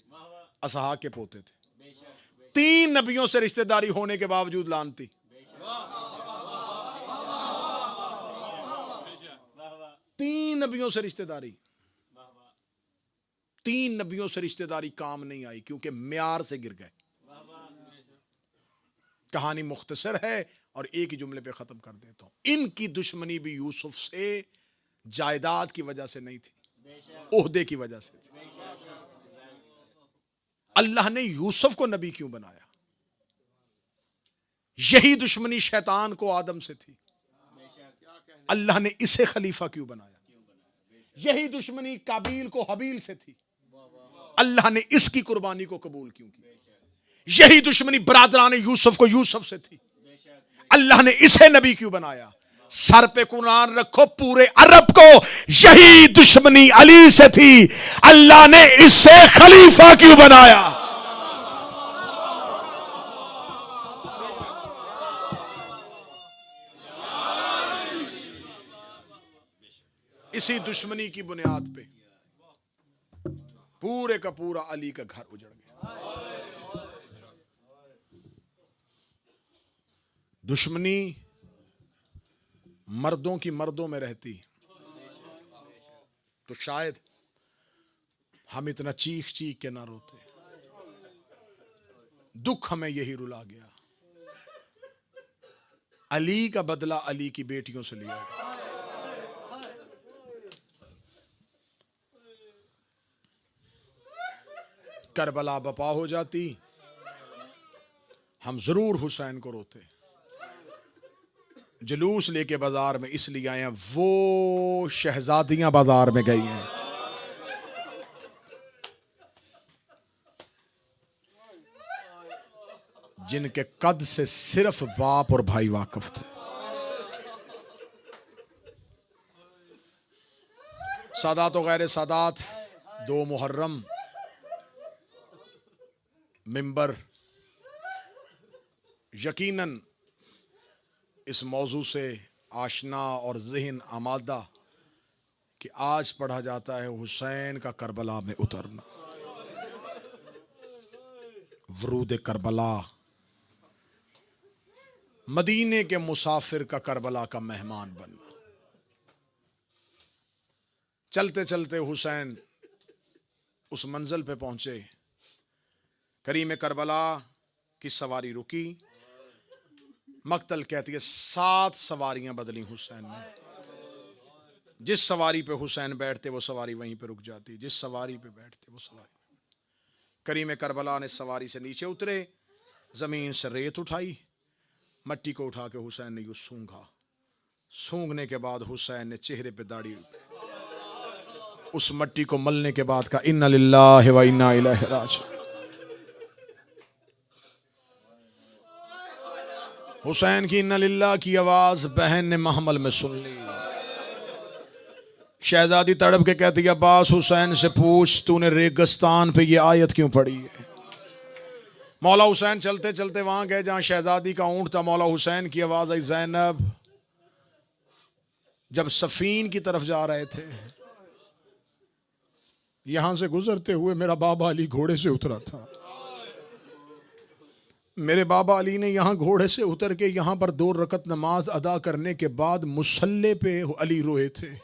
असहाक के पोते थे। 3 नबियों से रिश्तेदारी होने के बावजूद लानती। 3 नबियों से रिश्तेदारी, 3 नबियों से रिश्तेदारी काम नहीं आई क्योंकि म्यार से गिर गए। कहानी मुख्तसर है और एक ही जुमले पे खत्म कर देता हूं। इनकी दुश्मनी भी यूसुफ से जायदाद की वजह से नहीं थी, ओहदे की वजह से थी। अल्लाह ने यूसुफ को नबी क्यों बनाया? यही दुश्मनी शैतान को आदम से थी, अल्लाह ने इसे खलीफा क्यों बनाया? यही दुश्मनी काबील को हबील से थी, अल्लाह ने इसकी कुर्बानी को कबूल क्यों किया? यही दुश्मनी बरादरान यूसुफ को यूसुफ से थी, अल्लाह ने इसे नबी क्यों बनाया? सर पे कुरान रखो, पूरे अरब को यही दुश्मनी अली से थी, अल्लाह ने इसे खलीफा क्यों बनाया? इसी दुश्मनी की बुनियाद पे पूरे का पूरा अली का घर उजड़ गया। दुश्मनी मर्दों की मर्दों में रहती तो शायद हम इतना चीख चीख के ना रोते। दुख हमें यही रुला गया। अली का बदला अली की बेटियों से लिया गया। करबला बपा हो जाती, हम जरूर हुसैन को रोते। जुलूस लेके बाजार में इसलिए आए हैं, वो शहजादियां बाजार में गई हैं, जिनके कद से सिर्फ बाप और भाई वाकिफ थे। सादात और गैर सादात, 2 मुहर्रम मिंबर, यकीनन इस मौजू से आशना और ज़हन आमादा कि आज पढ़ा जाता है हुसैन का करबला में उतरना, वरूद करबला, मदीने के मुसाफिर का करबला का मेहमान बनना। चलते चलते हुसैन उस मंजिल पे पहुंचे, करीम करबला की सवारी रुकी। मक्तल कहती है 7 सवारियां बदली हुसैन ने। जिस सवारी पे हुसैन बैठते वो सवारी वहीं पे रुक जाती, जिस सवारी पे बैठते वो सवारी। करीम करबला ने सवारी से नीचे उतरे, जमीन से रेत उठाई, मट्टी को उठा के हुसैन ने यूं सूंघा। सूंघने के बाद हुसैन ने चेहरे पे दाढ़ी, उस मट्टी को मलने के बाद कहा इन्ना लिल्लाहि व इन्ना इलैहि राजिऊन। हुसैन की इन्ना लिल्लाह की आवाज बहन ने महमल में सुन ली। शहजादी तड़प के कहती है अब्बास हुसैन से पूछ तूने रेगिस्तान पे ये आयत क्यों पढ़ी है। मौला हुसैन चलते चलते वहां गए जहां शहजादी का ऊंट था। मौला हुसैन की आवाज आई ज़ैनब। जब सफीन की तरफ जा रहे थे, यहां से गुजरते हुए मेरा बाबा अली घोड़े से उतरा था। मेरे बाबा अली ने यहां घोड़े से उतर के यहां पर 2 रकत नमाज अदा करने के बाद मुसल्ले पे अली रोए थे।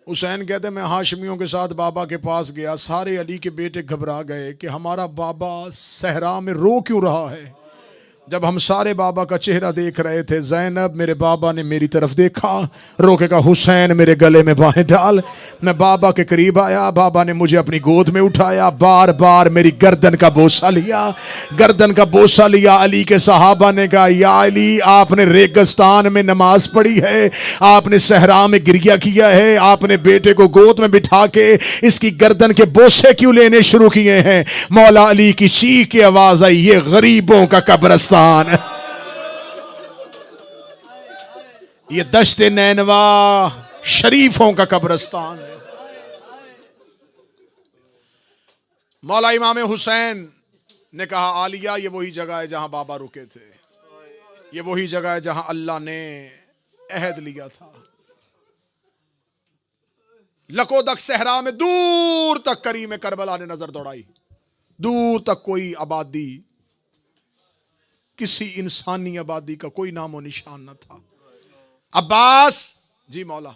हुसैन कहते मैं हाशमियों के साथ बाबा के पास गया, सारे अली के बेटे घबरा गए कि हमारा बाबा सहरा में रो क्यों रहा है। जब हम सारे बाबा का चेहरा देख रहे थे, ज़ैनब मेरे बाबा ने मेरी तरफ देखा, रोके का हुसैन मेरे गले में बाहें डाल। मैं बाबा के करीब आया, बाबा ने मुझे अपनी गोद में उठाया, बार बार मेरी गर्दन का बोसा लिया, गर्दन का बोसा लिया। अली के सहाबा ने कहा या अली आपने रेगिस्तान में नमाज पढ़ी है, आपने सहरा में गिरिया किया है, आपने बेटे को गोद में बिठा के इसकी गर्दन के बोसे क्यों लेने शुरू किए हैं। मौला अली की चीख की आवाज आई ये गरीबों का कब्रिस्तान, ये दश्ते नैनवा शरीफों का कब्रिस्तान है। मौला इमाम हुसैन ने कहा आलिया ये वही जगह है जहां बाबा रुके थे, ये वही जगह है जहां अल्लाह ने अहद लिया था। लकोदक सहरा में दूर तक करीम करबला ने नजर दौड़ाई, दूर तक कोई आबादी, किसी इंसानी आबादी का कोई नामो निशान न था। अब्बास जी मौला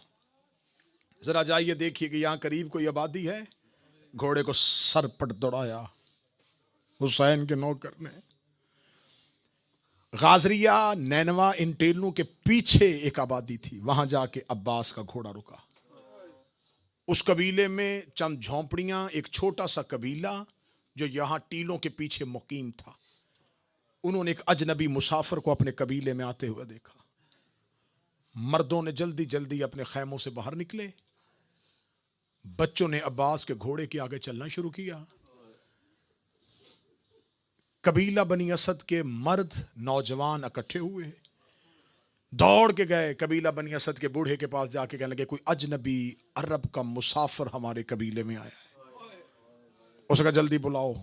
जरा जाइए देखिए कि यहां करीब कोई आबादी है। घोड़े को सर पट दौड़ाया हुसैन के नौकर ने। गाजरिया नैनवा इन टेलों के पीछे एक आबादी थी, वहां जाके अब्बास का घोड़ा रुका। उस कबीले में चंद झोंपड़ियां, एक छोटा सा कबीला जो यहां टीलों के पीछे मुकीम था। उन्होंने एक अजनबी मुसाफिर को अपने कबीले में आते हुए देखा। मर्दों ने जल्दी जल्दी अपने खैमों से बाहर निकले, बच्चों ने अब्बास के घोड़े के आगे चलना शुरू किया। कबीला बनी असद के मर्द नौजवान इकट्ठे हुए, दौड़ के गए कबीला बनी असद के बूढ़े के पास, जाके कहने लगे कोई अजनबी अरब का मुसाफिर हमारे कबीले में आया है, उसका जल्दी बुलाओ।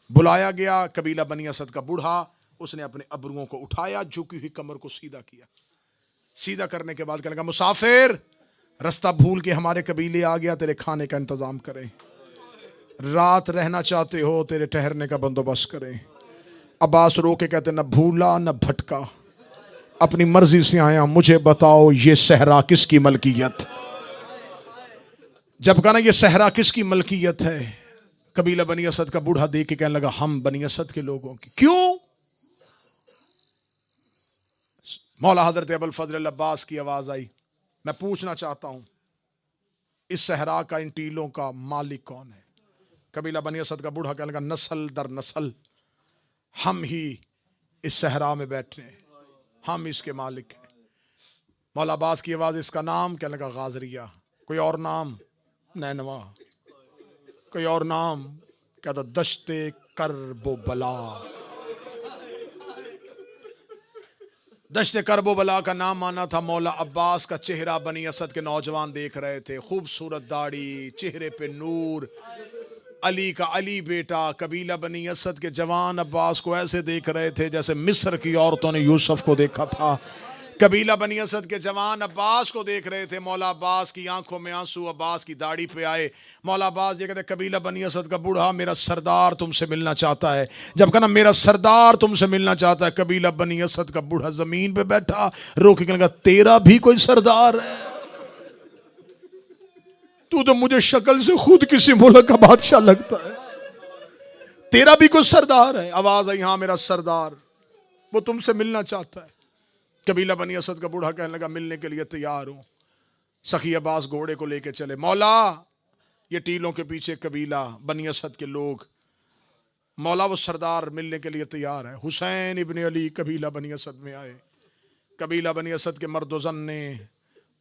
बुलाया गया कबीला बनी असद का बूढ़ा, उसने अपने अबरुओं को उठाया, झुकी हुई कमर को सीधा किया। सीधा करने के बाद कहने लगा मुसाफिर रास्ता भूल के हमारे कबीले आ गया, तेरे खाने का इंतजाम करें, रात रहना चाहते हो तेरे ठहरने का बंदोबस्त करें। अब्बास रो के कहते न भूला न भटका, अपनी मर्जी से आया, मुझे बताओ ये सहरा किसकी मलकियत। जब कहा ना ये सहरा किसकी मलकियत है, कबीला बनी असद का बूढ़ा देख के कहने लगा हम बनी असद के लोगों की। क्यों? मौला हजरत अबुल फजल अब्बास की आवाज आई, मैं पूछना चाहता हूं इस सहरा का, इन टीलों का मालिक कौन है। कबीला बनी असद का बूढ़ा कहने लगा नस्ल दर नस्ल हम ही इस सहरा में बैठे हैं, हम इसके मालिक हैं। मौला अब्बास की आवाज इसका नाम, कहने लगा गाजरिया। कोई और नाम? नैनवा। कोई और नाम? कहता दश्ते करबो बला। दश्ते करबो बला का नाम माना था। मौला अब्बास का चेहरा बनी असद के नौजवान देख रहे थे, खूबसूरत दाढ़ी, चेहरे पे नूर, अली का अली बेटा। कबीला बनी असद के जवान अब्बास को ऐसे देख रहे थे जैसे मिस्र की औरतों ने यूसुफ को देखा था। कबीला बनी असद के जवान अब्बास को देख रहे थे। मौला अब्बास की आंखों में आंसू अब्बास की दाढ़ी पे आए। मौला अब्बास ये कहते कबीला बनी असद का बूढ़ा मेरा सरदार तुमसे मिलना चाहता है। जब कहना मेरा सरदार तुमसे मिलना चाहता है, कबीला बनी असद का बूढ़ा जमीन पे बैठा रो के कहने लगा तेरा भी कोई सरदार है? तू तो मुझे शक्ल से खुद किसी मुल्क का बादशाह लगता है, तेरा भी कोई सरदार है? आवाज आई हाँ मेरा सरदार, वो तुमसे मिलना चाहता है। कबीला बनी असद का बूढ़ा कहने लगा मिलने के लिए तैयार हूं। सखी अब्बास घोड़े को लेके चले। मौला, ये टीलों के पीछे कबीला बनी असद के लोग, मौला वो सरदार मिलने के लिए तैयार है। हुसैन इब्ने अली कबीला बनी असद में आए। कबीला बनी असद के मर्दोजन ने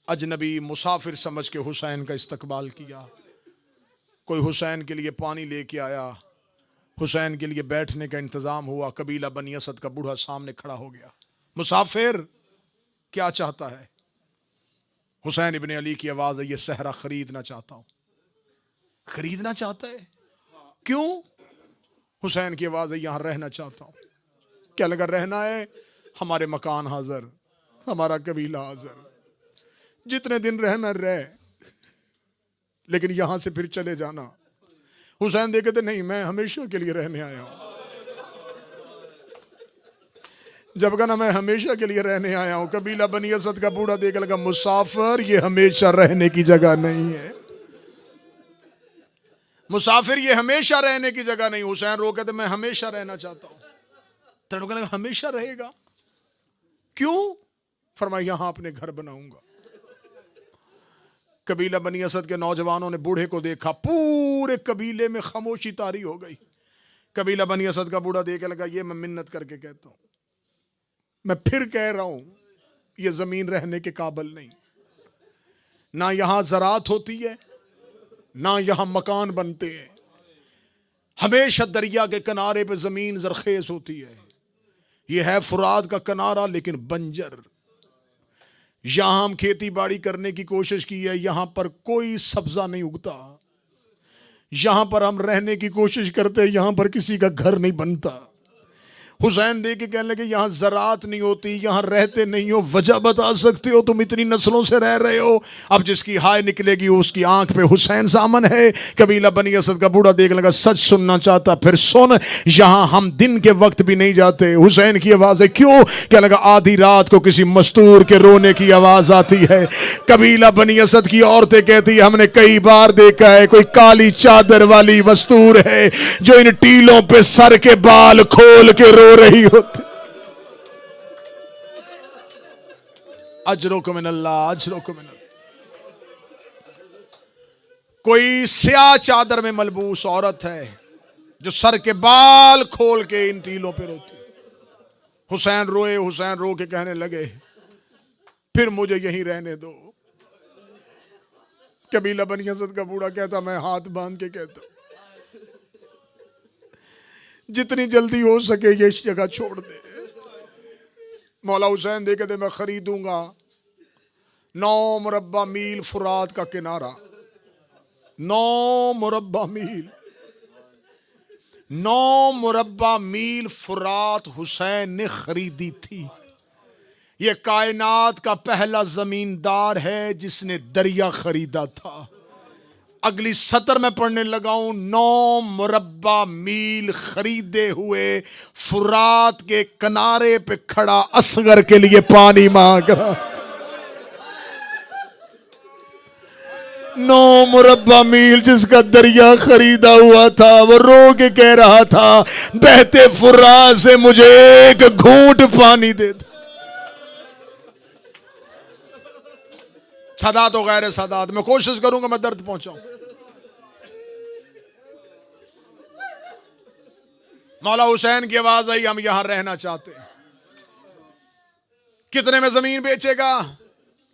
अजनबी मुसाफिर समझ के हुसैन का इस्तकबाल किया। कोई हुसैन के लिए पानी लेके आया, हुसैन के लिए बैठने का इंतजाम हुआ। कबीला बनी असद का बूढ़ा सामने खड़ा हो गया। मुसाफिर क्या चाहता है? हुसैन इब्ने अली की आवाज है, ये सहरा खरीदना चाहता हूं। खरीदना चाहता है? क्यों? हुसैन की आवाज है, यहां रहना चाहता हूं। क्या लगा रहना है? हमारे मकान हाजिर, हमारा कबीला हाजिर, जितने दिन रहना रह, लेकिन यहां से फिर चले जाना। हुसैन देखे थे, नहीं, मैं हमेशा के लिए रहने आया हूं। जब कहा ना मैं हमेशा के लिए रहने आया हूं, कबीला बनी असद का बूढ़ा देख लगा, मुसाफिर ये हमेशा रहने की जगह नहीं है। मुसाफिर ये हमेशा रहने की जगह नहीं। हुसैन रोके थे, मैं हमेशा रहना चाहता हूं। तड़का लगा, हमेशा रहेगा? क्यों? फरमाया, यहां अपने घर बनाऊंगा। कबीला बनी असद के नौजवानों ने बूढ़े को देखा, पूरे कबीले में खामोशी तारी हो गई। कबीला बनी असद का बूढ़ा देखे लगा, ये मैं मिन्नत करके कहता हूं, मैं फिर कह रहा हूं, ये जमीन रहने के काबिल नहीं। ना यहां ज़राअत होती है, ना यहां मकान बनते हैं। हमेशा दरिया के किनारे पे जमीन जरखेज होती है। यह है फुरात का किनारा, लेकिन बंजर। यहां हम खेती बाड़ी करने की कोशिश की है, यहां पर कोई सब्जा नहीं उगता। यहां पर हम रहने की कोशिश करते हैं, यहां पर किसी का घर नहीं बनता। हुसैन देख के कहने लगे, यहां ज़राअत नहीं होती, यहां रहते नहीं हो, वजह बता सकते हो? तुम इतनी नस्लों से रह रहे हो। अब जिसकी हाय निकलेगी उसकी आंख पे हुसैन सामन है। कबीला बनी असद का बूढ़ा देख लगा, सच सुनना चाहता? फिर सुन, यहां हम दिन के वक्त भी नहीं जाते। हुसैन की आवाज है, क्यों? क्या लगा, आधी रात को किसी मस्तूर के रोने की आवाज आती है। कबीला बनी असद की औरतें कहती है, हमने कई बार देखा है, कोई काली चादर वाली मस्तूर है जो इन टीलों पे सर के बाल खोल के रो रही होती। अजरो मिनल्लाह, अजरो मिनल्लाह। कोई स्याह चादर में मलबूस औरत है जो सर के बाल खोल के इन टीलों पे रोती। हुसैन रोए, हुसैन रो के कहने लगे, फिर मुझे यहीं रहने दो। कबीला बनी असद का बूढ़ा कहता, मैं हाथ बांध के कहता, जितनी जल्दी हो सके ये जगह छोड़ दे। मौला हुसैन देखे थे, मैं खरीदूंगा 9 मुरब्बा मील फुरात का किनारा। 9 मुरब्बा मील, 9 मुरब्बा मील फुरात हुसैन ने खरीदी थी। यह कायनात का पहला जमींदार है जिसने दरिया खरीदा था। अगली सतर में पढ़ने लगाऊं, 9 मुरब्बा मील खरीदे हुए फुरात के किनारे पे खड़ा असगर के लिए पानी मांग रहा। 9 मुरब्बा मील जिसका दरिया खरीदा हुआ था, वो रो के कह रहा था, बहते फुरात से मुझे एक घूंट पानी दे दो। सादात हो गैर सादात, मैं कोशिश करूंगा मैं दर्द पहुंचाऊं। मौला हुसैन की आवाज आई, हम यहां रहना चाहते हैं। कितने में जमीन बेचेगा?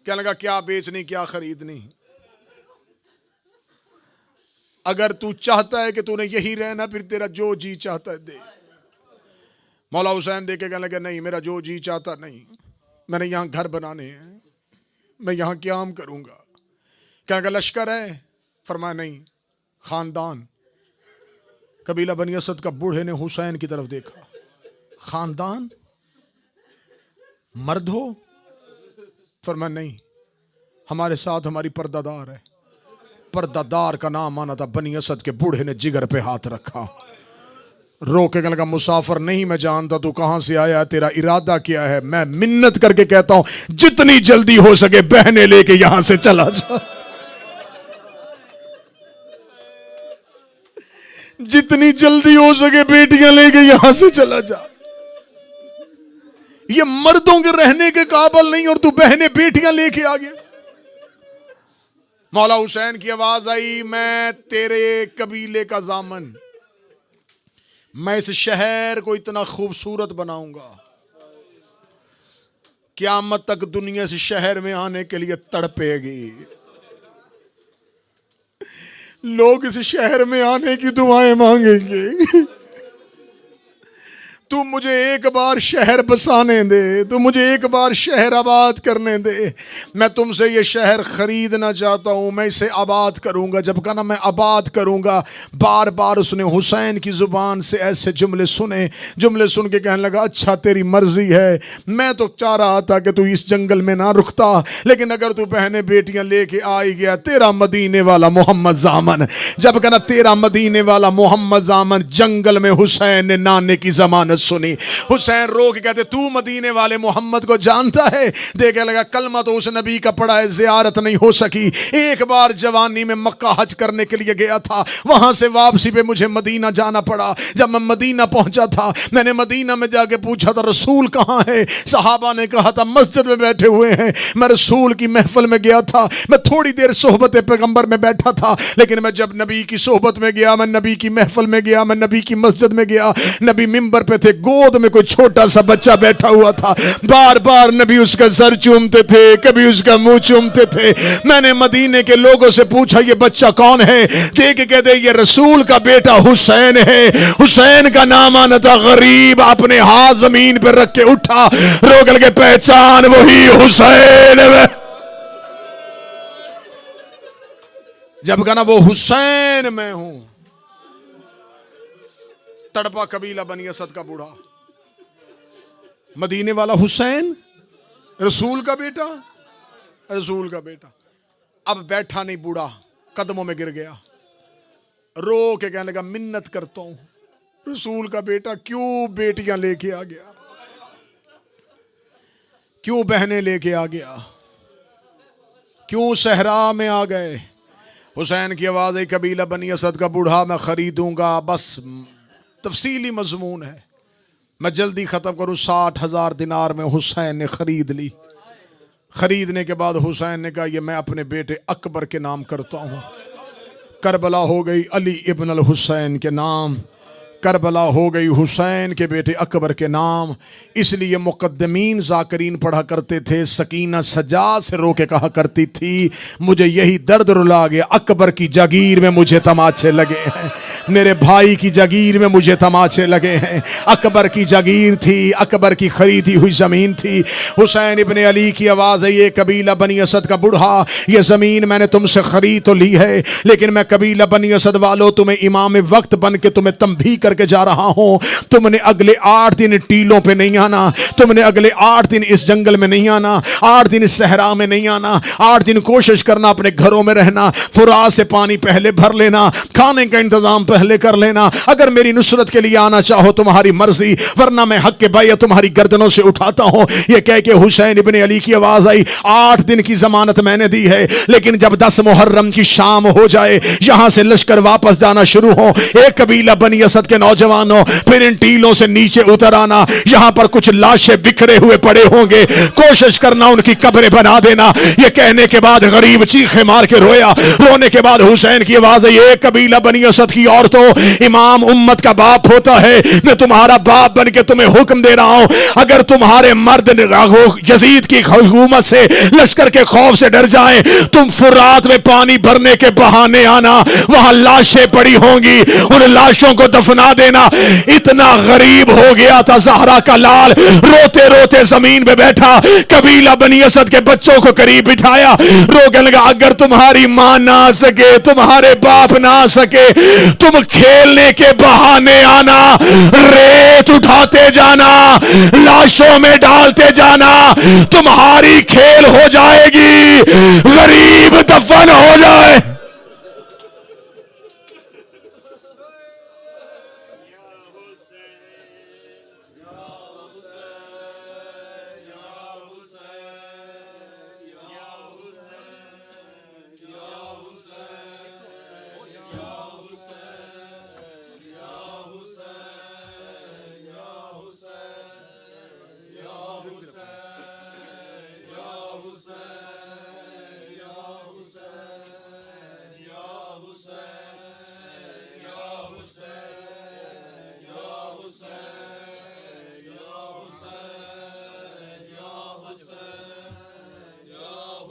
क्या लगा, क्या बेचनी क्या खरीदनी? अगर तू चाहता है कि तूने यही रहना, फिर तेरा जो जी चाहता है दे। मौला हुसैन देखे कहने लगे, नहीं, मेरा जो जी चाहता नहीं, मैंने यहां घर बनाने हैं, मैं यहां क्याम करूंगा। क्या लगा, लश्कर है? फरमाया नहीं, खानदान। कबीला बनी असद का बूढ़े ने हुसैन की तरफ देखा, खानदान? मर्द हो? फरमाया नहीं, हमारे साथ हमारी पर्दादार है। पर्दादार का नाम आना था। बनी असद के बूढ़े ने जिगर पे हाथ रखा, रो के लगा, मुसाफिर नहीं, मैं जानता तू कहां से आया, तेरा इरादा क्या है। मैं मिन्नत करके कहता हूं, जितनी जल्दी हो सके बहने लेके यहां से चला जा। जितनी जल्दी हो सके बेटियां लेके यहां से चला जा। ये मर्दों के रहने के काबिल नहीं और तू बहने बेटियां लेके आ गया। मौला हुसैन की आवाज आई, मैं तेरे कबीले का जामन, मैं इस शहर को इतना खूबसूरत बनाऊंगा, क़यामत तक दुनिया इस शहर में आने के लिए तड़पेगी। लोग इस शहर में आने की दुआएं मांगेंगे। तू मुझे एक बार शहर बसाने दे, तू मुझे एक बार शहर आबाद करने दे। मैं तुमसे ये शहर खरीदना चाहता हूँ, मैं इसे आबाद करूँगा। जब कहा ना मैं आबाद करूँगा, बार बार उसने हुसैन की ज़ुबान से ऐसे जुमले सुने। जुमले सुन के कहने लगा, अच्छा तेरी मर्जी है, मैं तो चाह रहा था कि तू इस जंगल में ना रुकता, लेकिन अगर तू बहनें बेटियां लेके आ ही गया, तेरा मदीने वाला मोहम्मद जामन। जब कहना तेरा मदीने वाला मोहम्मद जामन, जंगल में हुसैन ने नाने की जमानत सुनी। हुसैन रो के कहते, तू मदीने वाले मोहम्मद को जानता है? देखे लगा कलमा तो उस नबी का पड़ा है, ज़ियारत नहीं हो सकी। एक बार जवानी में मक्का हज करने के लिए गया था, वहां से वापसी पे मुझे मदीना जाना पड़ा। जब मैं मदीना पहुंचा था, मैंने मदीना में जाके पूछा था रसूल कहां है? सहाबा ने कहा था मस्जिद में बैठे हुए हैं। मैं रसूल की महफिल में गया था, मैं थोड़ी देर सोहबत पैगंबर में बैठा था, लेकिन मैं जब नबी की सोहबत में गया, मैं नबी की महफिल में गया, मैं नबी की मस्जिद में गया, नबी मिंबर पे थे, गोद में कोई छोटा सा बच्चा बैठा हुआ था। बार बार नबी उसका सर चूमते थे, कभी उसका मुंह चूमते थे। मैंने मदीने के लोगों से पूछा ये बच्चा कौन है? देख के कहते ये रसूल का बेटा हुसैन है। हुसैन का नाम आना था। गरीब अपने हाथ जमीन पर रख के उठा, रोक के पहचान वही हुसैन है। जब कहना वो हुसैन मैं हूं। तड़पा कबीला बनी असद का बूढ़ा, मदीने वाला हुसैन, रसूल का बेटा, रसूल का बेटा। अब बैठा नहीं, बूढ़ा कदमों में गिर गया, रो के कहने लगा मिन्नत करता हूं, रसूल का बेटा क्यों बेटियां लेके आ गया, क्यों बहनें लेके आ गया, क्यों सहरा में आ गए? हुसैन की आवाज आई, कबीला बनी असद का बूढ़ा मैं खरीदूंगा। बस तफसीली मजमून है, मैं जल्दी खत्म करूं। 60,000 दिनार में हुसैन ने खरीद ली। खरीदने के बाद हुसैन ने कहा ये मैं अपने बेटे अकबर के नाम करता हूं। करबला हो गई अली इब्न अल हुसैन के नाम, करबला हो गई हुसैन के बेटे अकबर के नाम। इसलिए मुकद्दमीन ज़ाकिरीन पढ़ा करते थे, सकीना सज्जाद से रो के कहा करती थी मुझे यही दर्द रुला गया, अकबर की जागीर में मुझे तमाचे लगे हैं, मेरे भाई की जागीर में मुझे तमाचे लगे हैं। अकबर की जागीर थी, अकबर की खरीदी हुई ज़मीन थी। हुसैन इब्ने अली की आवाज़ है, ये कबीला बनी असद का बूढ़ा, ये ज़मीन मैंने तुमसे खरीद तो ली है, लेकिन मैं कबीला बनी असद वालों तुम्हें इमाम वक्त बन के तुम्हें तंबीह करके जा रहा हूं। तुमने अगले 8 दिन टीलों पे नहीं आना, तुमने अगले 8 दिन इस जंगल में नहीं आना, 8 दिन इस सहरा में नहीं आना। 8 दिन कोशिश करना अपने घरों में रहना, फुरात से पानी पहले भर लेना, खाने का इंतजाम पहले कर लेना। अगर मेरी नुसरत के लिए आना चाहो तुम्हारी मर्जी, वरना मैं हक के बैत तुम्हारी गर्दनों से उठाता हूं। यह कह के हुसैन इब्ने अली की आवाज आई, 8 दिन की जमानत मैंने दी है, लेकिन जब 10 मुहर्रम की शाम हो जाए, यहां से लश्कर वापस जाना शुरू हो, एक कबीला बनी असद के नौजवानों फिर इन टीलों से नीचे उतर आना। यहां पर कुछ लाशें बिखरे हुए पड़े होंगे, कोशिश करना उनकी कब्रें बना देना। यह कहने के बाद गरीब चीखे मार के रोया। रोने के बाद हुसैन की आवाज आई, एक कबीला बनी असद की औरतों, इमाम उम्मत का बाप होता है, मैं तुम्हारा बाप बन के तुम्हें हुक्म दे रहा हूं, अगर तुम्हारे मर्द यजीद की हुकूमत से, लश्कर के खौफ से डर जाएं, तुम फुरात में पानी भरने के बहाने आना, वहां लाशें पड़ी होंगी, उन लाशों को दफना देना। इतना गरीब हो गया था ज़हरा का लाल, रोते रोते जमीन पे बैठा, कबीला बनी असद के बच्चों को करीब बिठाया, रोने लगा अगर तुम्हारी मां ना आ सके, तुम्हारे बाप ना आ सके, तुम खेलने के बहाने आना, रेत उठाते जाना, लाशों में डालते जाना, तुम्हारी खेल हो जाएगी, गरीब दफन हो जाए।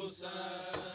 हुसैन